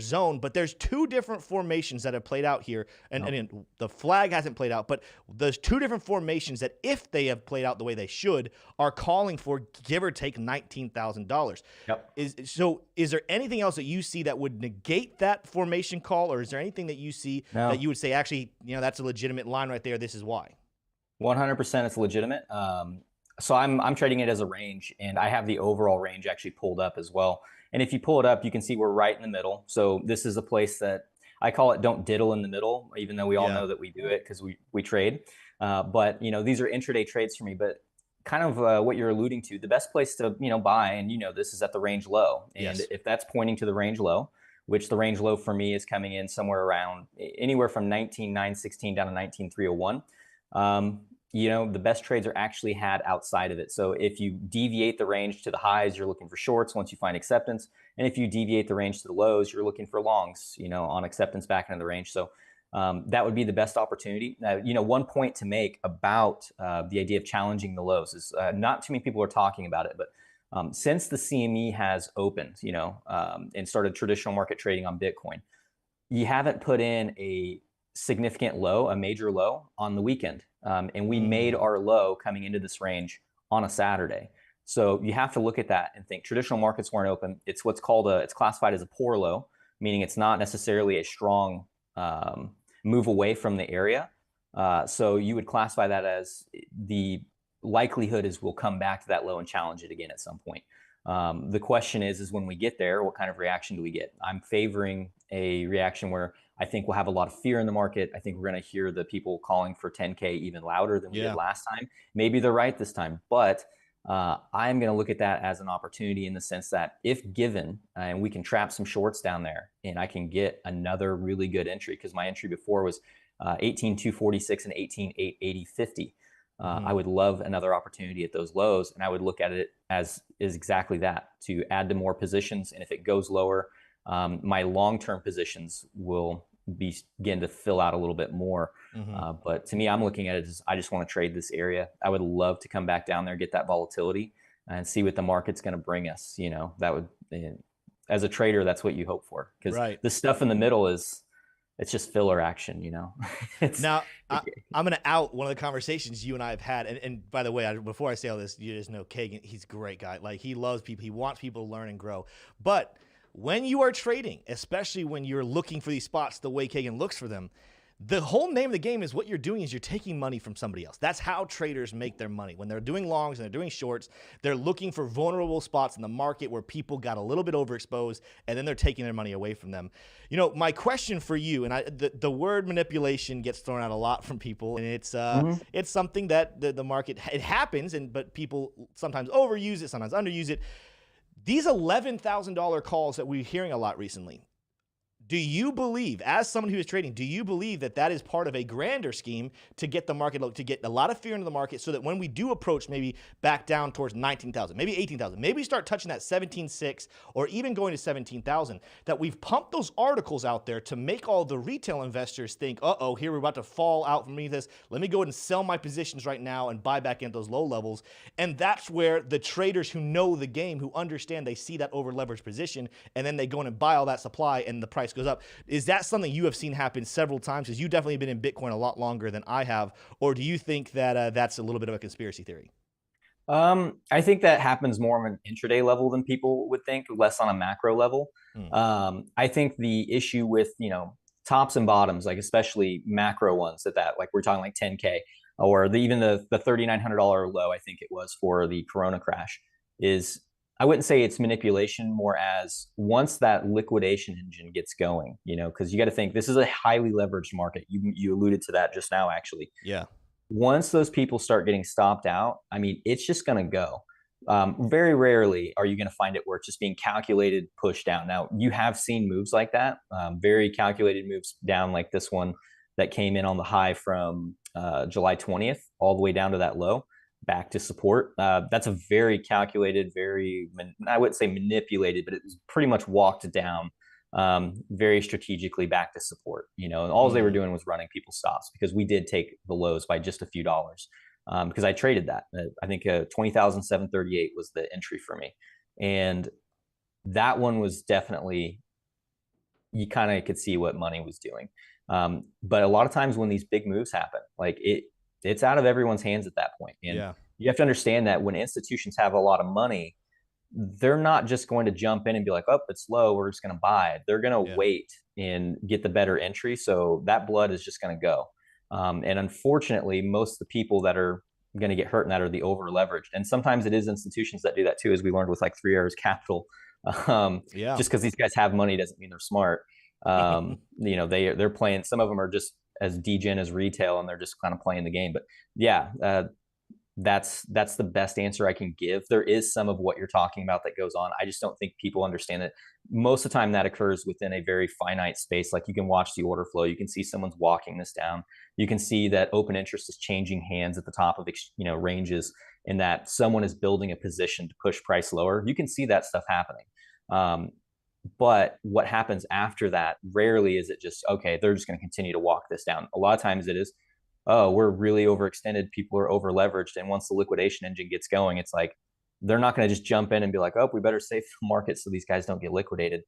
S1: zone, but there's two different formations that have played out here. And the flag hasn't played out, but there's two different formations that, if they have played out the way they should, are calling for give or take $19,000.
S4: Yep.
S1: Is there anything else that you see that would negate that formation call, or is there anything that you see that you would say, actually, you know, that's a legitimate line right there, this is why?
S4: 100% it's legitimate. So I'm trading it as a range, and I have the overall range actually pulled up as well. And if you pull it up, you can see we're right in the middle. So this is a place that I call it don't diddle in the middle, even though we all know that we do it because we trade. But, you know, these are intraday trades for me. But kind of what you're alluding to, the best place to, buy, and this is at the range low. And
S1: Yes.
S4: if that's pointing to the range low, which the range low for me is coming in somewhere around anywhere from 19,916 down to 19,301. The best trades are actually had outside of it. So if you deviate the range to the highs, you're looking for shorts once you find acceptance. And if you deviate the range to the lows, you're looking for longs, on acceptance back into the range. So that would be the best opportunity. One point to make about the idea of challenging the lows is not too many people are talking about it, but since the CME has opened, and started traditional market trading on Bitcoin, you haven't put in a significant low, a major low on the weekend. And we made our low coming into this range on a Saturday. So you have to look at that and think traditional markets weren't open. It's what's called it's classified as a poor low, meaning it's not necessarily a strong move away from the area. So you would classify that as the likelihood is we'll come back to that low and challenge it again at some point. The question is when we get there, what kind of reaction do we get? I'm favoring a reaction where I think we'll have a lot of fear in the market. I think we're going to hear the people calling for 10K even louder than we did last time. Maybe they're right this time, but I'm going to look at that as an opportunity in the sense that if given, and we can trap some shorts down there and I can get another really good entry, because my entry before was 18,246 and 18,880.50. I would love another opportunity at those lows, and I would look at it as is exactly that, to add to more positions. And if it goes lower, my long-term positions will begin to fill out a little bit more. But to me, I'm looking at it as I just want to trade this area. I would love to come back down there, get that volatility, and see what the market's going to bring us. That would, as a trader, that's what you hope for, because the stuff in the middle it's just filler action,
S1: Now, I'm going to out one of the conversations you and I have had. And by the way, before I say all this, you just know Kagan, he's a great guy. Like, he loves people. He wants people to learn and grow. But when you are trading, especially when you're looking for these spots the way Kagan looks for them, the whole name of the game is what you're doing is you're taking money from somebody else. That's how traders make their money. When they're doing longs and they're doing shorts, they're looking for vulnerable spots in the market where people got a little bit overexposed, and then they're taking their money away from them. My question for you, and the word manipulation gets thrown out a lot from people, and it's something that the market, it happens, but people sometimes overuse it, sometimes underuse it. These $11,000 calls that we're hearing a lot recently, do you believe, as someone who is trading, do you believe that that is part of a grander scheme to get the market, to get a lot of fear into the market, so that when we do approach maybe back down towards 19,000, maybe 18,000, maybe start touching that 17.6 or even going to 17,000, that we've pumped those articles out there to make all the retail investors think, here we're about to fall out from me this. Let me go ahead and sell my positions right now and buy back into those low levels. And that's where the traders who know the game, who understand, they see that over leveraged position, and then they go in and buy all that supply and the price goes up. Is that something you have seen happen several times? Because you've definitely been in Bitcoin a lot longer than I have. Or do you think that that's a little bit of a conspiracy theory?
S4: I think that happens more on an intraday level than people would think, less on a macro level. I think the issue with, tops and bottoms, like especially macro ones like we're talking like 10K or even the $3,900 low, I think it was for the Corona crash, is I wouldn't say it's manipulation, more as once that liquidation engine gets going, because you got to think this is a highly leveraged market. You alluded to that just now, actually.
S1: Yeah.
S4: Once those people start getting stopped out, it's just going to go. Very rarely are you going to find it where it's just being calculated, pushed down. Now, you have seen moves like that, very calculated moves down, like this one that came in on the high from July 20th all the way down to that low, back to support. That's a very calculated, I wouldn't say manipulated, but it was pretty much walked down very strategically back to support. And all they were doing was running people's stops, because we did take the lows by just a few dollars, because I traded that. I think 20,738 was the entry for me. And that one was definitely, you kind of could see what money was doing. But a lot of times when these big moves happen, like it's out of everyone's hands at that point. And you have to understand that when institutions have a lot of money, they're not just going to jump in and be like, it's low, we're just going to buy it. They're going to wait and get the better entry. So that blood is just going to go. And unfortunately, most of the people that are going to get hurt in that are the over leveraged. And sometimes it is institutions that do that too, as we learned with like 3 Arrows Capital. Just because these guys have money doesn't mean they're smart. They're playing, some of them are just as degen as retail, and they're just kind of playing the game. But that's the best answer I can give. There is some of what you're talking about that goes on. I just don't think people understand it. Most of the time that occurs within a very finite space. Like you can watch the order flow. You can see someone's walking this down. You can see that open interest is changing hands at the top of, ranges, and that someone is building a position to push price lower. You can see that stuff happening. But what happens after that, rarely is it just, okay, they're just going to continue to walk this down. A lot of times it is, oh, we're really overextended. People are over leveraged. And once the liquidation engine gets going, it's like, they're not going to just jump in and be like, oh, we better save the market so these guys don't get liquidated.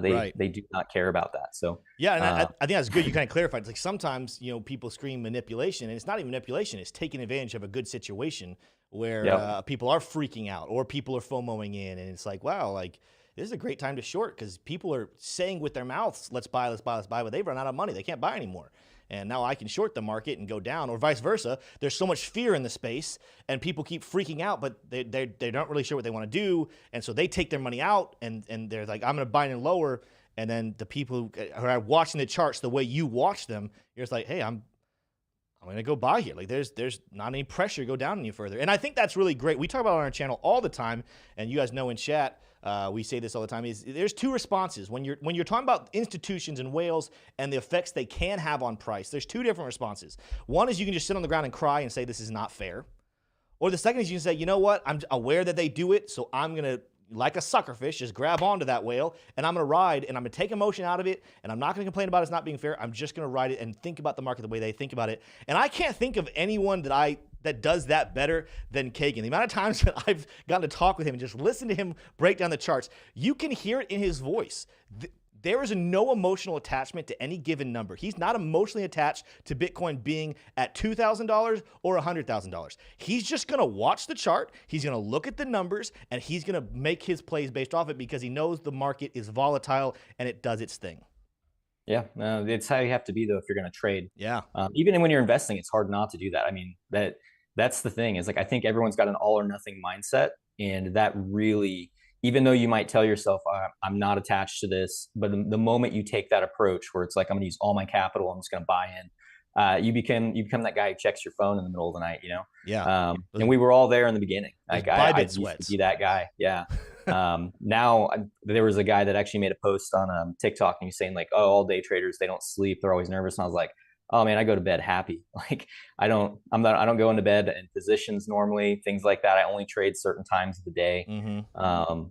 S4: They do not care about that. So
S1: yeah, and I think that's good. You kind of clarified. It's like sometimes people scream manipulation, and it's not even manipulation. It's taking advantage of a good situation where people are freaking out or people are FOMOing in, and it's like, wow, like this is a great time to short because people are saying with their mouths, let's buy, but they've run out of money. They can't buy anymore. And now I can short the market and go down, or vice versa. There's so much fear in the space, and people keep freaking out, but they're not really sure what they want to do, and so they take their money out, and they're like, I'm going to buy in lower. And then the people who are watching the charts the way you watch them, you're just like, hey, I'm going to go buy here. Like there's not any pressure to go down any further. And I think that's really great. We talk about it on our channel all the time, and you guys know in chat, we say this all the time, is there's two responses. When you're talking about institutions and whales and the effects they can have on price, there's two different responses. One is you can just sit on the ground and cry and say this is not fair. Or the second is you can say, you know what, I'm aware that they do it, so I'm going to, like a suckerfish, just grab onto that whale, and I'm going to ride, and I'm going to take emotion out of it, and I'm not going to complain about it not being fair. I'm just going to ride it and think about the market the way they think about it. And I can't think of anyone that does that better than Kagan. The amount of times that I've gotten to talk with him and just listen to him break down the charts, you can hear it in his voice. There is no emotional attachment to any given number. He's not emotionally attached to Bitcoin being at $2,000 or $100,000. He's just going to watch the chart. He's going to look at the numbers, and he's going to make his plays based off it because he knows the market is volatile and it does its thing.
S4: Yeah, it's how you have to be, though, if you're going to trade.
S1: Yeah.
S4: Even when you're investing, it's hard not to do that. I mean, that's the thing is, like, I think everyone's got an all or nothing mindset, and that really, even though you might tell yourself, I'm not attached to this, but the moment you take that approach where it's like, I'm going to use all my capital, I'm just going to buy in, you become that guy who checks your phone in the middle of the night,
S1: Yeah.
S4: And we were all there in the beginning. Like I used
S1: sweats.
S4: to be that guy. Yeah. Now there was a guy that actually made a post on TikTok, and he's saying like, oh, all day traders, they don't sleep. They're always nervous. And I was like, oh man, I go to bed happy. Like I don't go into bed in positions normally, things like that. I only trade certain times of the day.
S1: Mm-hmm.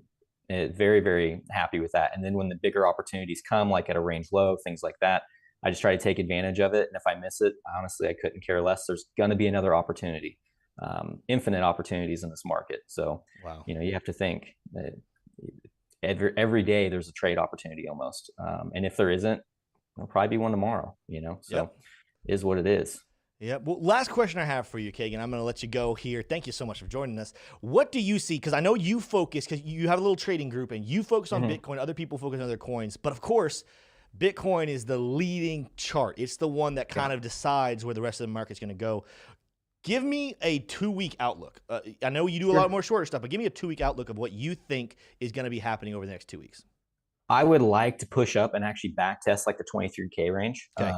S4: Very, very happy with that. And then when the bigger opportunities come, like at a range low, things like that, I just try to take advantage of it. And if I miss it, honestly, I couldn't care less. There's going to be another opportunity, infinite opportunities in this market. So,
S1: wow.
S4: You have to think that every day there's a trade opportunity almost. And if there isn't, there'll probably be one tomorrow, so Is what it is.
S1: Yeah. Well, last question I have for you, Kagan. I'm going to let you go here. Thank you so much for joining us. What do you see? Because I know you focus, because you have a little trading group and you focus on Bitcoin. Other people focus on other coins. But of course, Bitcoin is the leading chart. It's the one that kind of decides where the rest of the market's going to go. Give me a 2-week outlook. I know you do a lot more shorter stuff, but give me a 2-week outlook of what you think is going to be happening over the next 2 weeks.
S4: I would like to push up and actually back test like the 23K range.
S1: Okay.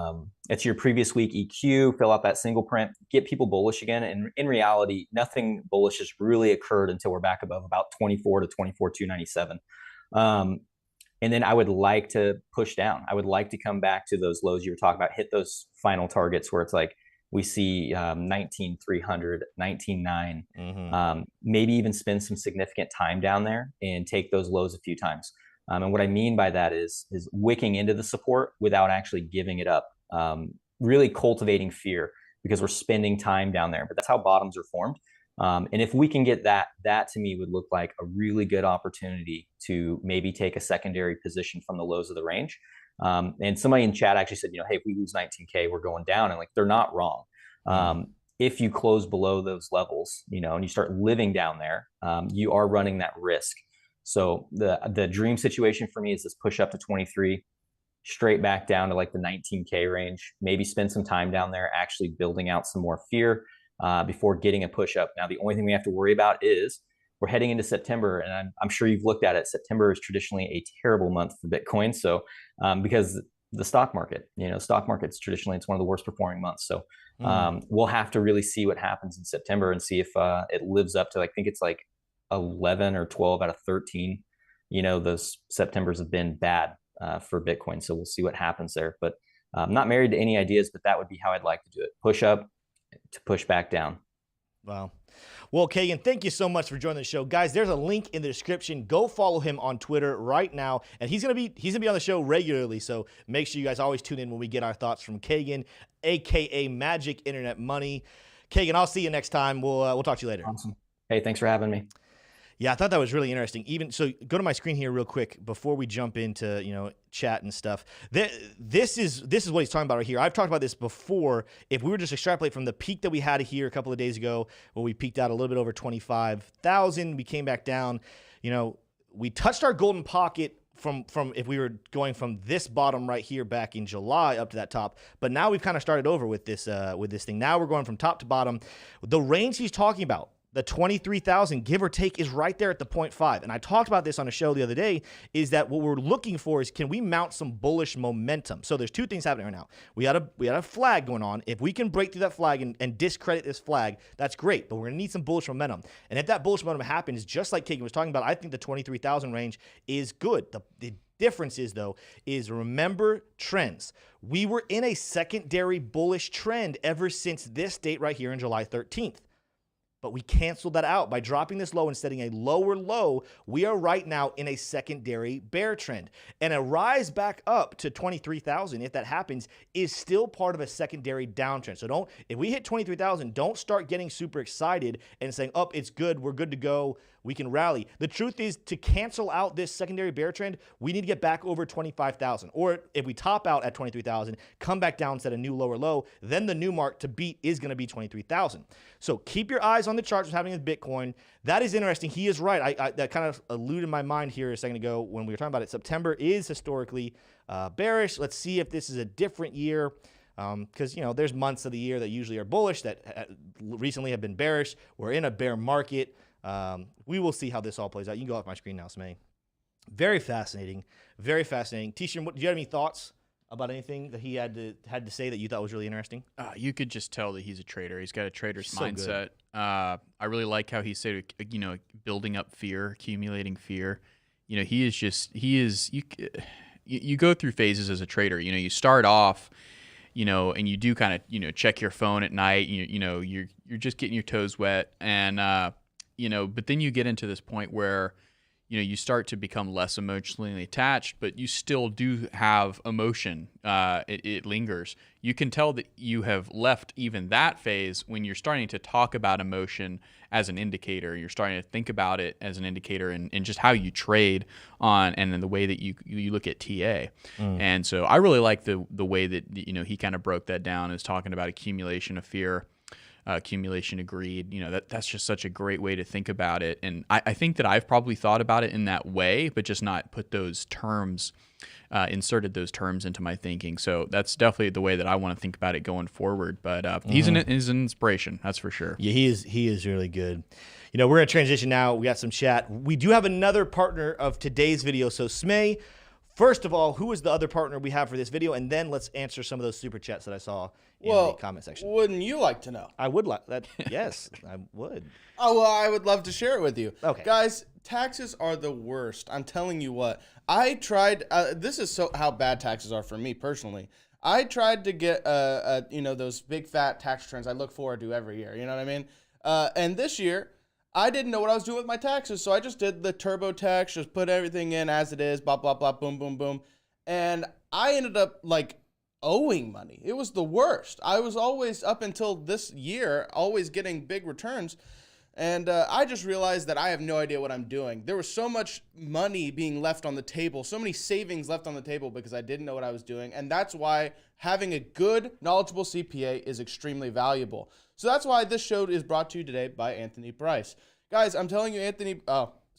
S4: It's your previous week EQ, fill out that single print, get people bullish again. And in reality, nothing bullish has really occurred until we're back above about 24 to 24,297. And then I would like to push down. I would like to come back to those lows you were talking about, hit those final targets where it's like we see 19,300, 19,900, maybe even spend some significant time down there and take those lows a few times. And what I mean by that is wicking into the support without actually giving it up, really cultivating fear because we're spending time down there. But that's how bottoms are formed. And if we can get that to me would look like a really good opportunity to maybe take a secondary position from the lows of the range. And somebody in chat actually said, hey, if we lose 19K, we're going down. And like, they're not wrong. If you close below those levels, and you start living down there, you are running that risk. So the dream situation for me is this push up to 23, straight back down to like the 19K range, maybe spend some time down there, actually building out some more fear before getting a push up. Now, the only thing we have to worry about is we're heading into September, and I'm sure you've looked at it. September is traditionally a terrible month for Bitcoin. So because the stock market, stock market's traditionally, it's one of the worst performing months. So We'll have to really see what happens in September and see if it lives up to, I think it's like 11 or 12 out of 13. Those Septembers have been bad for Bitcoin. So we'll see what happens there. But I'm not married to any ideas, but that would be how I'd like to do it. Push up to push back down.
S1: Wow. Well, Kagan, thank you so much for joining the show. Guys, there's a link in the description. Go follow him on Twitter right now. And he's gonna be on the show regularly. So make sure you guys always tune in when we get our thoughts from Kagan, aka Magic Internet Money. Kagan, I'll see you next time. We'll talk to you later.
S4: Awesome. Hey, thanks for having me.
S1: Yeah, I thought that was really interesting. Even so, go to my screen here real quick before we jump into chat and stuff. This is what he's talking about right here. I've talked about this before. If we were just extrapolate from the peak that we had here a couple of days ago, where we peaked out a little bit over 25,000, we came back down. We touched our golden pocket from if we were going from this bottom right here back in July up to that top. But now we've kind of started over with this thing. Now we're going from top to bottom. The range he's talking about, the 23,000, give or take, is right there at the 0.5. And I talked about this on a show the other day, is that what we're looking for is, can we mount some bullish momentum? So there's two things happening right now. We had a flag going on. If we can break through that flag and discredit this flag, that's great. But we're going to need some bullish momentum. And if that bullish momentum happens, just like Kagan was talking about, I think the 23,000 range is good. The difference is, though, is remember trends. We were in a secondary bullish trend ever since this date right here in July 13th. But we canceled that out by dropping this low and setting a lower low. We are right now in a secondary bear trend. And a rise back up to 23,000, if that happens, is still part of a secondary downtrend. So if we hit 23,000, don't start getting super excited and saying, oh, it's good, we're good to go, we can rally. The truth is, to cancel out this secondary bear trend, we need to get back over 25,000. Or if we top out at 23,000, come back down, set a new lower low, then the new mark to beat is going to be 23,000. So keep your eyes on the charts what's happening with Bitcoin. That is interesting. He is right. That kind of eluded my mind here a second ago when we were talking about it. September is historically bearish. Let's see if this is a different year. Because, there's months of the year that usually are bullish that recently have been bearish. We're in a bear market. We will see how this all plays out. You can go off my screen now, Smay. Very fascinating. Very fascinating. Tshroom, do you have any thoughts about anything that he had to say that you thought was really interesting?
S3: You could just tell that he's a trader. He's got a trader's
S1: So
S3: mindset. I really like how he said, building up fear, accumulating fear. You go through phases as a trader. You start off, and you do kind of, check your phone at night. You're just getting your toes wet, and but then you get into this point where you start to become less emotionally attached, but you still do have emotion. It lingers. You can tell that you have left even that phase when you're starting to talk about emotion as an indicator. You're starting to think about it as an indicator and just how you trade on, and then the way that you look at TA. And so I really like the way that he kind of broke that down, is talking about accumulation of fear. Accumulation of greed, that's just such a great way to think about it. And I think that I've probably thought about it in that way, but just not put those terms, inserted those terms into my thinking. So that's definitely the way that I want to think about it going forward. But he's an inspiration, that's for sure.
S1: Yeah, he is really good. We're going to transition now. We got some chat. We do have another partner of today's video. So Smay, first of all, who is the other partner we have for this video? And then let's answer some of those super chats that I saw in the comment section.
S2: Wouldn't you like to know?
S1: I would like that. Yes, I would.
S2: Oh, well, I would love to share it with you.
S1: Okay.
S2: Guys, taxes are the worst. I'm telling you what. I tried, this is how bad taxes are for me personally. I tried to get, those big fat tax returns I look forward to every year. You know what I mean? And this year, I didn't know what I was doing with my taxes, so I just did the TurboTax, just put everything in as it is, blah, blah, blah, boom, boom, boom. And I ended up, owing money. It was the worst. I was always, up until this year, always getting big returns. And I just realized that I have no idea what I'm doing. There was so much money being left on the table, so many savings left on the table because I didn't know what I was doing. And that's why having a good, knowledgeable CPA is extremely valuable. So that's why this show is brought to you today by Anthony Price. Guys, I'm telling you,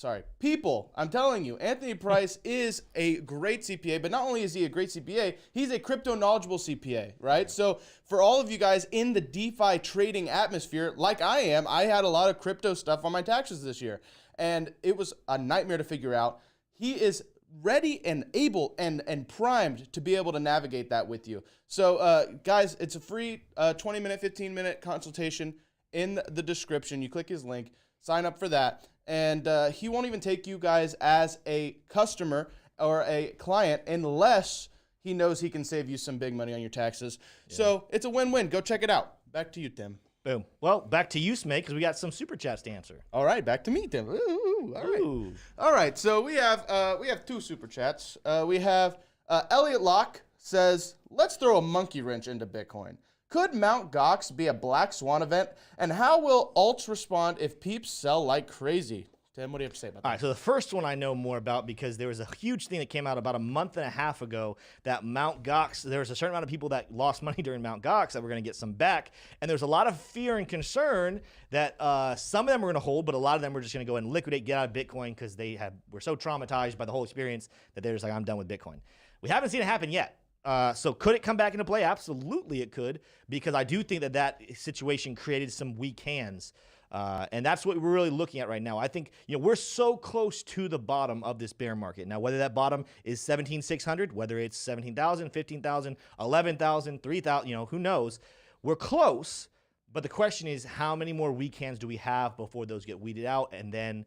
S2: I'm telling you, Anthony Price is a great CPA, but not only is he a great CPA, he's a crypto knowledgeable CPA, right? So for all of you guys in the DeFi trading atmosphere, like I am, I had a lot of crypto stuff on my taxes this year, and it was a nightmare to figure out. He is ready and able and primed to be able to navigate that with you. So, guys, it's a free 20-minute, 15-minute consultation in the description. You click his link, sign up for that, and he won't even take you guys as a customer or a client unless he knows he can save you some big money on your taxes. Yeah. So it's a win-win. Go check it out. Back to you, Tim.
S1: Boom. Well, back to you, Smay, because we got some super chats to answer.
S2: All right, back to me, Tim. Ooh, all right.
S1: Ooh.
S2: All right. So we have 2 super chats. We have Elliot Locke says, "Let's throw a monkey wrench into Bitcoin. Could Mt. Gox be a black swan event? And how will alts respond if peeps sell like crazy?" Tim, what do you have to say about that?
S1: All right, so the first one I know more about because there was a huge thing that came out about a month and a half ago that Mt. Gox, there was a certain amount of people that lost money during Mt. Gox that were going to get some back. And there's a lot of fear and concern that some of them were going to hold, but a lot of them were just going to go and liquidate, get out of Bitcoin because they were so traumatized by the whole experience that they're just like, I'm done with Bitcoin. We haven't seen it happen yet. So could it come back into play? Absolutely it could, because I do think that situation created some weak hands. And that's what we're really looking at right now. I think, we're so close to the bottom of this bear market. Now, whether that bottom is 17,600, whether it's 17,000, 15,000, 11,000, 3,000, who knows? We're close, but the question is how many more weak hands do we have before those get weeded out? And then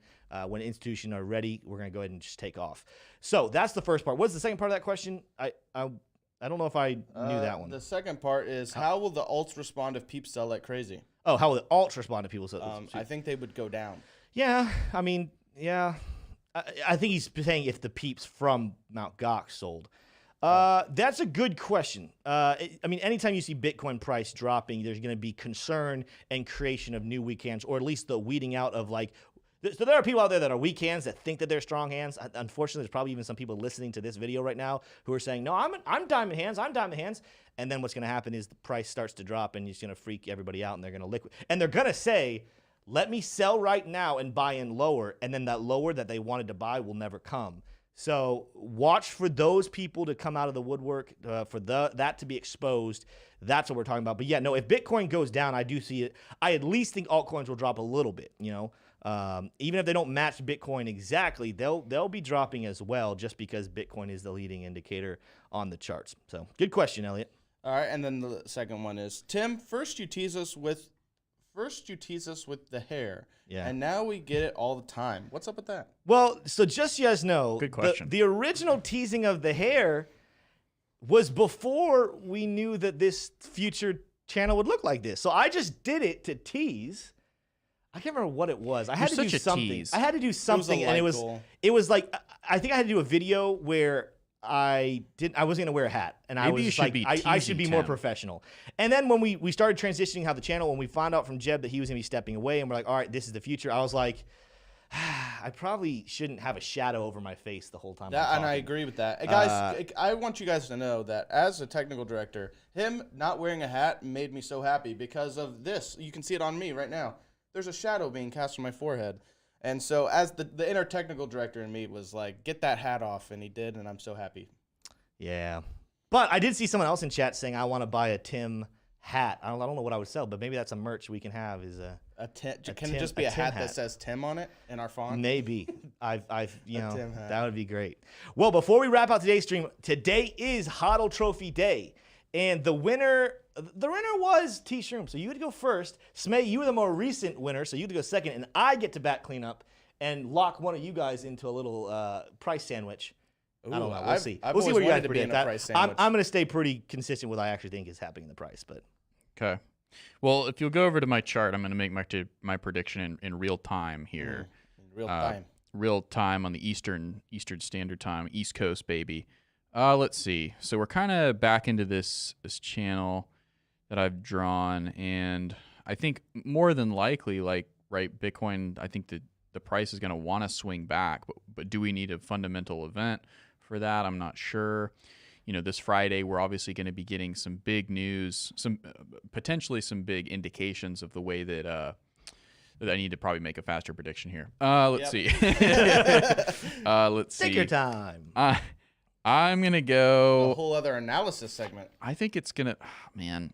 S1: when institutions are ready, we're going to go ahead and just take off. So that's the first part. What's the second part of that question? I don't know if I knew that one.
S2: The second part is, how will the alts respond if peeps sell like crazy?
S1: Oh, how will the alts respond to people?
S2: I think they would go down.
S1: Yeah, I mean, yeah. I think he's saying if the peeps from Mt. Gox sold. That's a good question. I mean, anytime you see Bitcoin price dropping, there's going to be concern and creation of new weak hands, or at least the weeding out of so there are people out there that are weak hands that think that they're strong hands. Unfortunately, there's probably even some people listening to this video right now who are saying, no, I'm diamond hands, I'm diamond hands. And then what's going to happen is the price starts to drop and it's going to freak everybody out and they're going to liquidate. And they're going to say, let me sell right now and buy in lower. And then that lower that they wanted to buy will never come. So watch for those people to come out of the woodwork, for that to be exposed. That's what we're talking about. But yeah, no, if Bitcoin goes down, I do see it. I at least think altcoins will drop a little bit, even if they don't match Bitcoin exactly, they'll be dropping as well, just because Bitcoin is the leading indicator on the charts. So good question, Elliot.
S2: All right, and then the second one is, Tim, first you tease us with the hair,
S1: yeah,
S2: and now we get it all the time. What's up with that?
S1: Well, so just so you guys know,
S3: good question.
S1: The original teasing of the hair was before we knew that this future channel would look like this. So I just did it to tease. I can't remember what it was. I had to do something.
S3: Tease.
S1: I had to do something, and it was like, I think I had to do a video where I wasn't gonna wear a hat, and
S3: Maybe
S1: I should be more professional. And then when we started transitioning how the channel, when we found out from Jebb that he was gonna be stepping away, and we're like, all right, this is the future. I was like, I probably shouldn't have a shadow over my face the whole time.
S2: And I agree with that. Guys, I want you guys to know that as a technical director, him not wearing a hat made me so happy because of this. You can see it on me right now. There's a shadow being cast on my forehead. And so as the inner technical director in me was like, get that hat off, and he did, and I'm so happy.
S1: Yeah. But I did see someone else in chat saying, I want to buy a Tim hat. I don't know what I would sell, but maybe that's a merch we can have is
S2: can it just be a hat that says Tim on it in our font?
S1: Maybe. That would be great. Well, before we wrap out today's stream, today is HODL Trophy Day. And the winner was Tshroom. So you had to go first. Smay, you were the more recent winner, so you had to go second. And I get to back clean up and lock one of you guys into a little price sandwich.
S2: Ooh,
S1: I don't know. We'll see.
S2: I've
S1: We'll see what you guys
S2: wanted to be in
S1: predict.
S2: a price sandwich.
S1: I'm going to stay pretty consistent with what I actually think is happening in the price. But
S3: okay. Well, if you'll go over to my chart, I'm going to make my prediction in real time here.
S2: Real time.
S3: Real time on the Eastern Standard Time, East Coast, baby. Let's see. So we're kind of back into this channel that I've drawn, and I think more than likely, Bitcoin, I think the price is going to want to swing back, but do we need a fundamental event for that? I'm not sure. This Friday, we're obviously going to be getting some big news, potentially some big indications of the way that I need to probably make a faster prediction here. Let's see. Let's see.
S1: Take your time.
S3: I'm going to go...
S2: A whole other analysis segment.
S3: I think it's going to... man,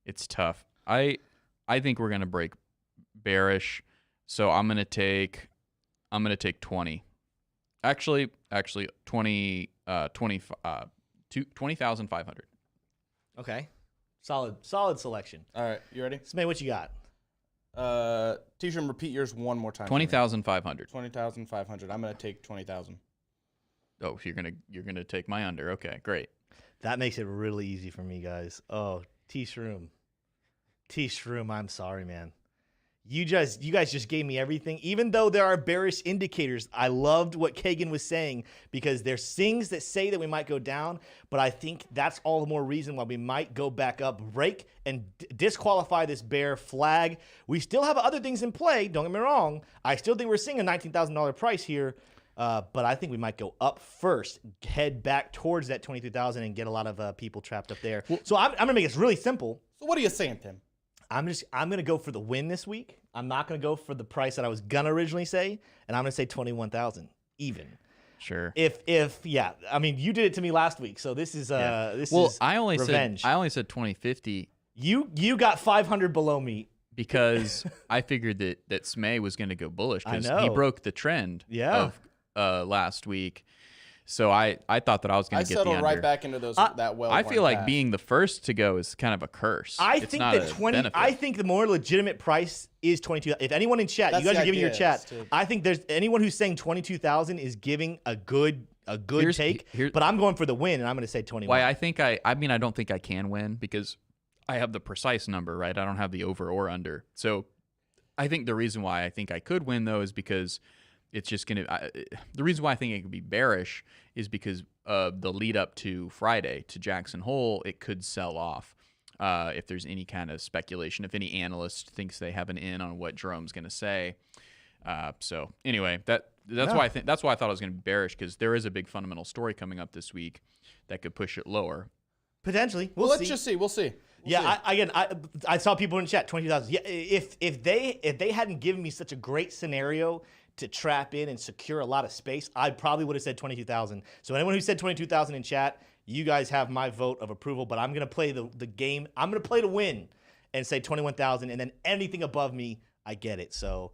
S3: it's tough. I think we're going to break bearish, so I'm going to take 20. Actually, 20,500.
S1: Okay. Solid selection.
S2: All right, you ready?
S1: Smay, what you got?
S2: Tshroom, repeat yours one more time.
S3: 20,500.
S2: 20,500. I'm gonna take 20,000.
S3: Oh, you're gonna take my under. Okay, great.
S1: That makes it really easy for me, guys. Oh, Tshroom, I'm sorry, man. You guys just gave me everything. Even though there are bearish indicators, I loved what Kagan was saying because there's things that say that we might go down, but I think that's all the more reason why we might go back up, break, and disqualify this bear flag. We still have other things in play. Don't get me wrong. I still think we're seeing a $19,000 price here, but I think we might go up first, head back towards that 23,000, and get a lot of people trapped up there.
S3: Well,
S1: so I'm going to make this really simple.
S2: So what are you saying, Tim?
S1: I'm going to go for the win this week. I'm not going to go for the price that I was going to originally say, and I'm going to say 21,000 even.
S3: Sure.
S1: If yeah, I mean, you did it to me last week, so this is this is
S3: I only
S1: revenge.
S3: said 2050
S1: You got 500 below me.
S3: because I figured that Smay was going to go bullish because
S1: I
S3: he
S1: know.
S3: broke the trend
S1: Yeah.
S3: of last week. So I thought that I was going
S2: I
S3: to get the
S2: settled
S3: under.
S2: right back into those that well.
S3: I feel like being the first to go is kind of a curse.
S1: I
S3: It's
S1: think
S3: not
S1: that
S3: a benefit.
S1: I think the more legitimate price is 22. If anyone in chat,
S2: That's
S1: you guys
S2: the
S1: are giving your
S2: idea,
S1: chat.
S2: too.
S1: I think there's anyone who's saying 22,000 is giving a good take.
S3: Here's-
S1: But I'm going for the win, and I'm going to say 21.
S3: Why I think I mean I don't think I can win because I have the precise number, right? I don't have the over or under. So I think the reason why I think I could win though is because it's just going to the reason why I think it could be bearish is because of the lead up to Friday to Jackson Hole, it could sell off. If there's any kind of speculation, if any analyst thinks they have an in on what Jerome's going to say. So anyway, that's why I thought it was going to be bearish because there is a big fundamental story coming up this week that could push it lower.
S1: Potentially.
S2: Well,
S1: We'll
S2: let's
S1: see.
S2: just see. We'll see.
S1: I saw people in chat 22,000. Yeah, if they hadn't given me such a great scenario to trap in and secure a lot of space, I probably would have said 22,000. So anyone who said 22,000 in chat, you guys have my vote of approval. But I'm gonna play the game. I'm gonna play to win and say 21,000, and then anything above me, I get it. So.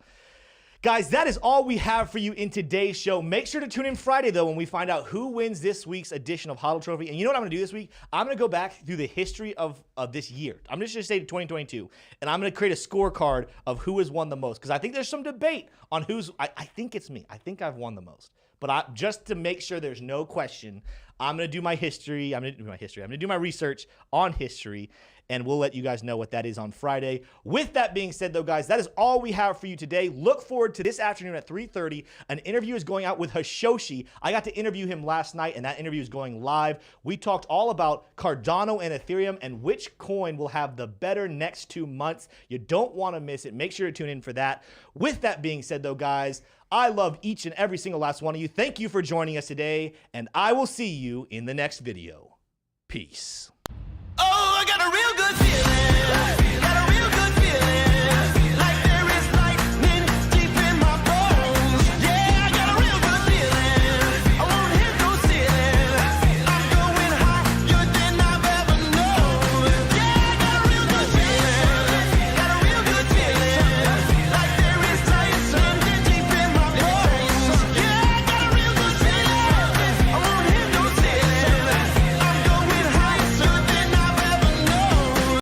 S1: Guys, that is all we have for you in today's show. Make sure to tune in Friday, though, when we find out who wins this week's edition of HODL Trophy. And you know what I'm going to do this week? I'm going to go back through the history of this year. I'm just going to say 2022. And I'm going to create a scorecard of who has won the most. Because I think there's some debate on who's... I think it's me. I think I've won the most. But just to make sure there's no question, I'm going to do my history. I'm going to do my research on history. And we'll let you guys know what that is on Friday. With that being said, though, guys, that is all we have for you today. Look forward to this afternoon at 3:30. An interview is going out with Hashoshi. I got to interview him last night, and that interview is going live. We talked all about Cardano and Ethereum and which coin will have the better next 2 months. You don't want to miss it. Make sure to tune in for that. With that being said, though, guys, I love each and every single last one of you. Thank you for joining us today, and I will see you in the next video. Peace.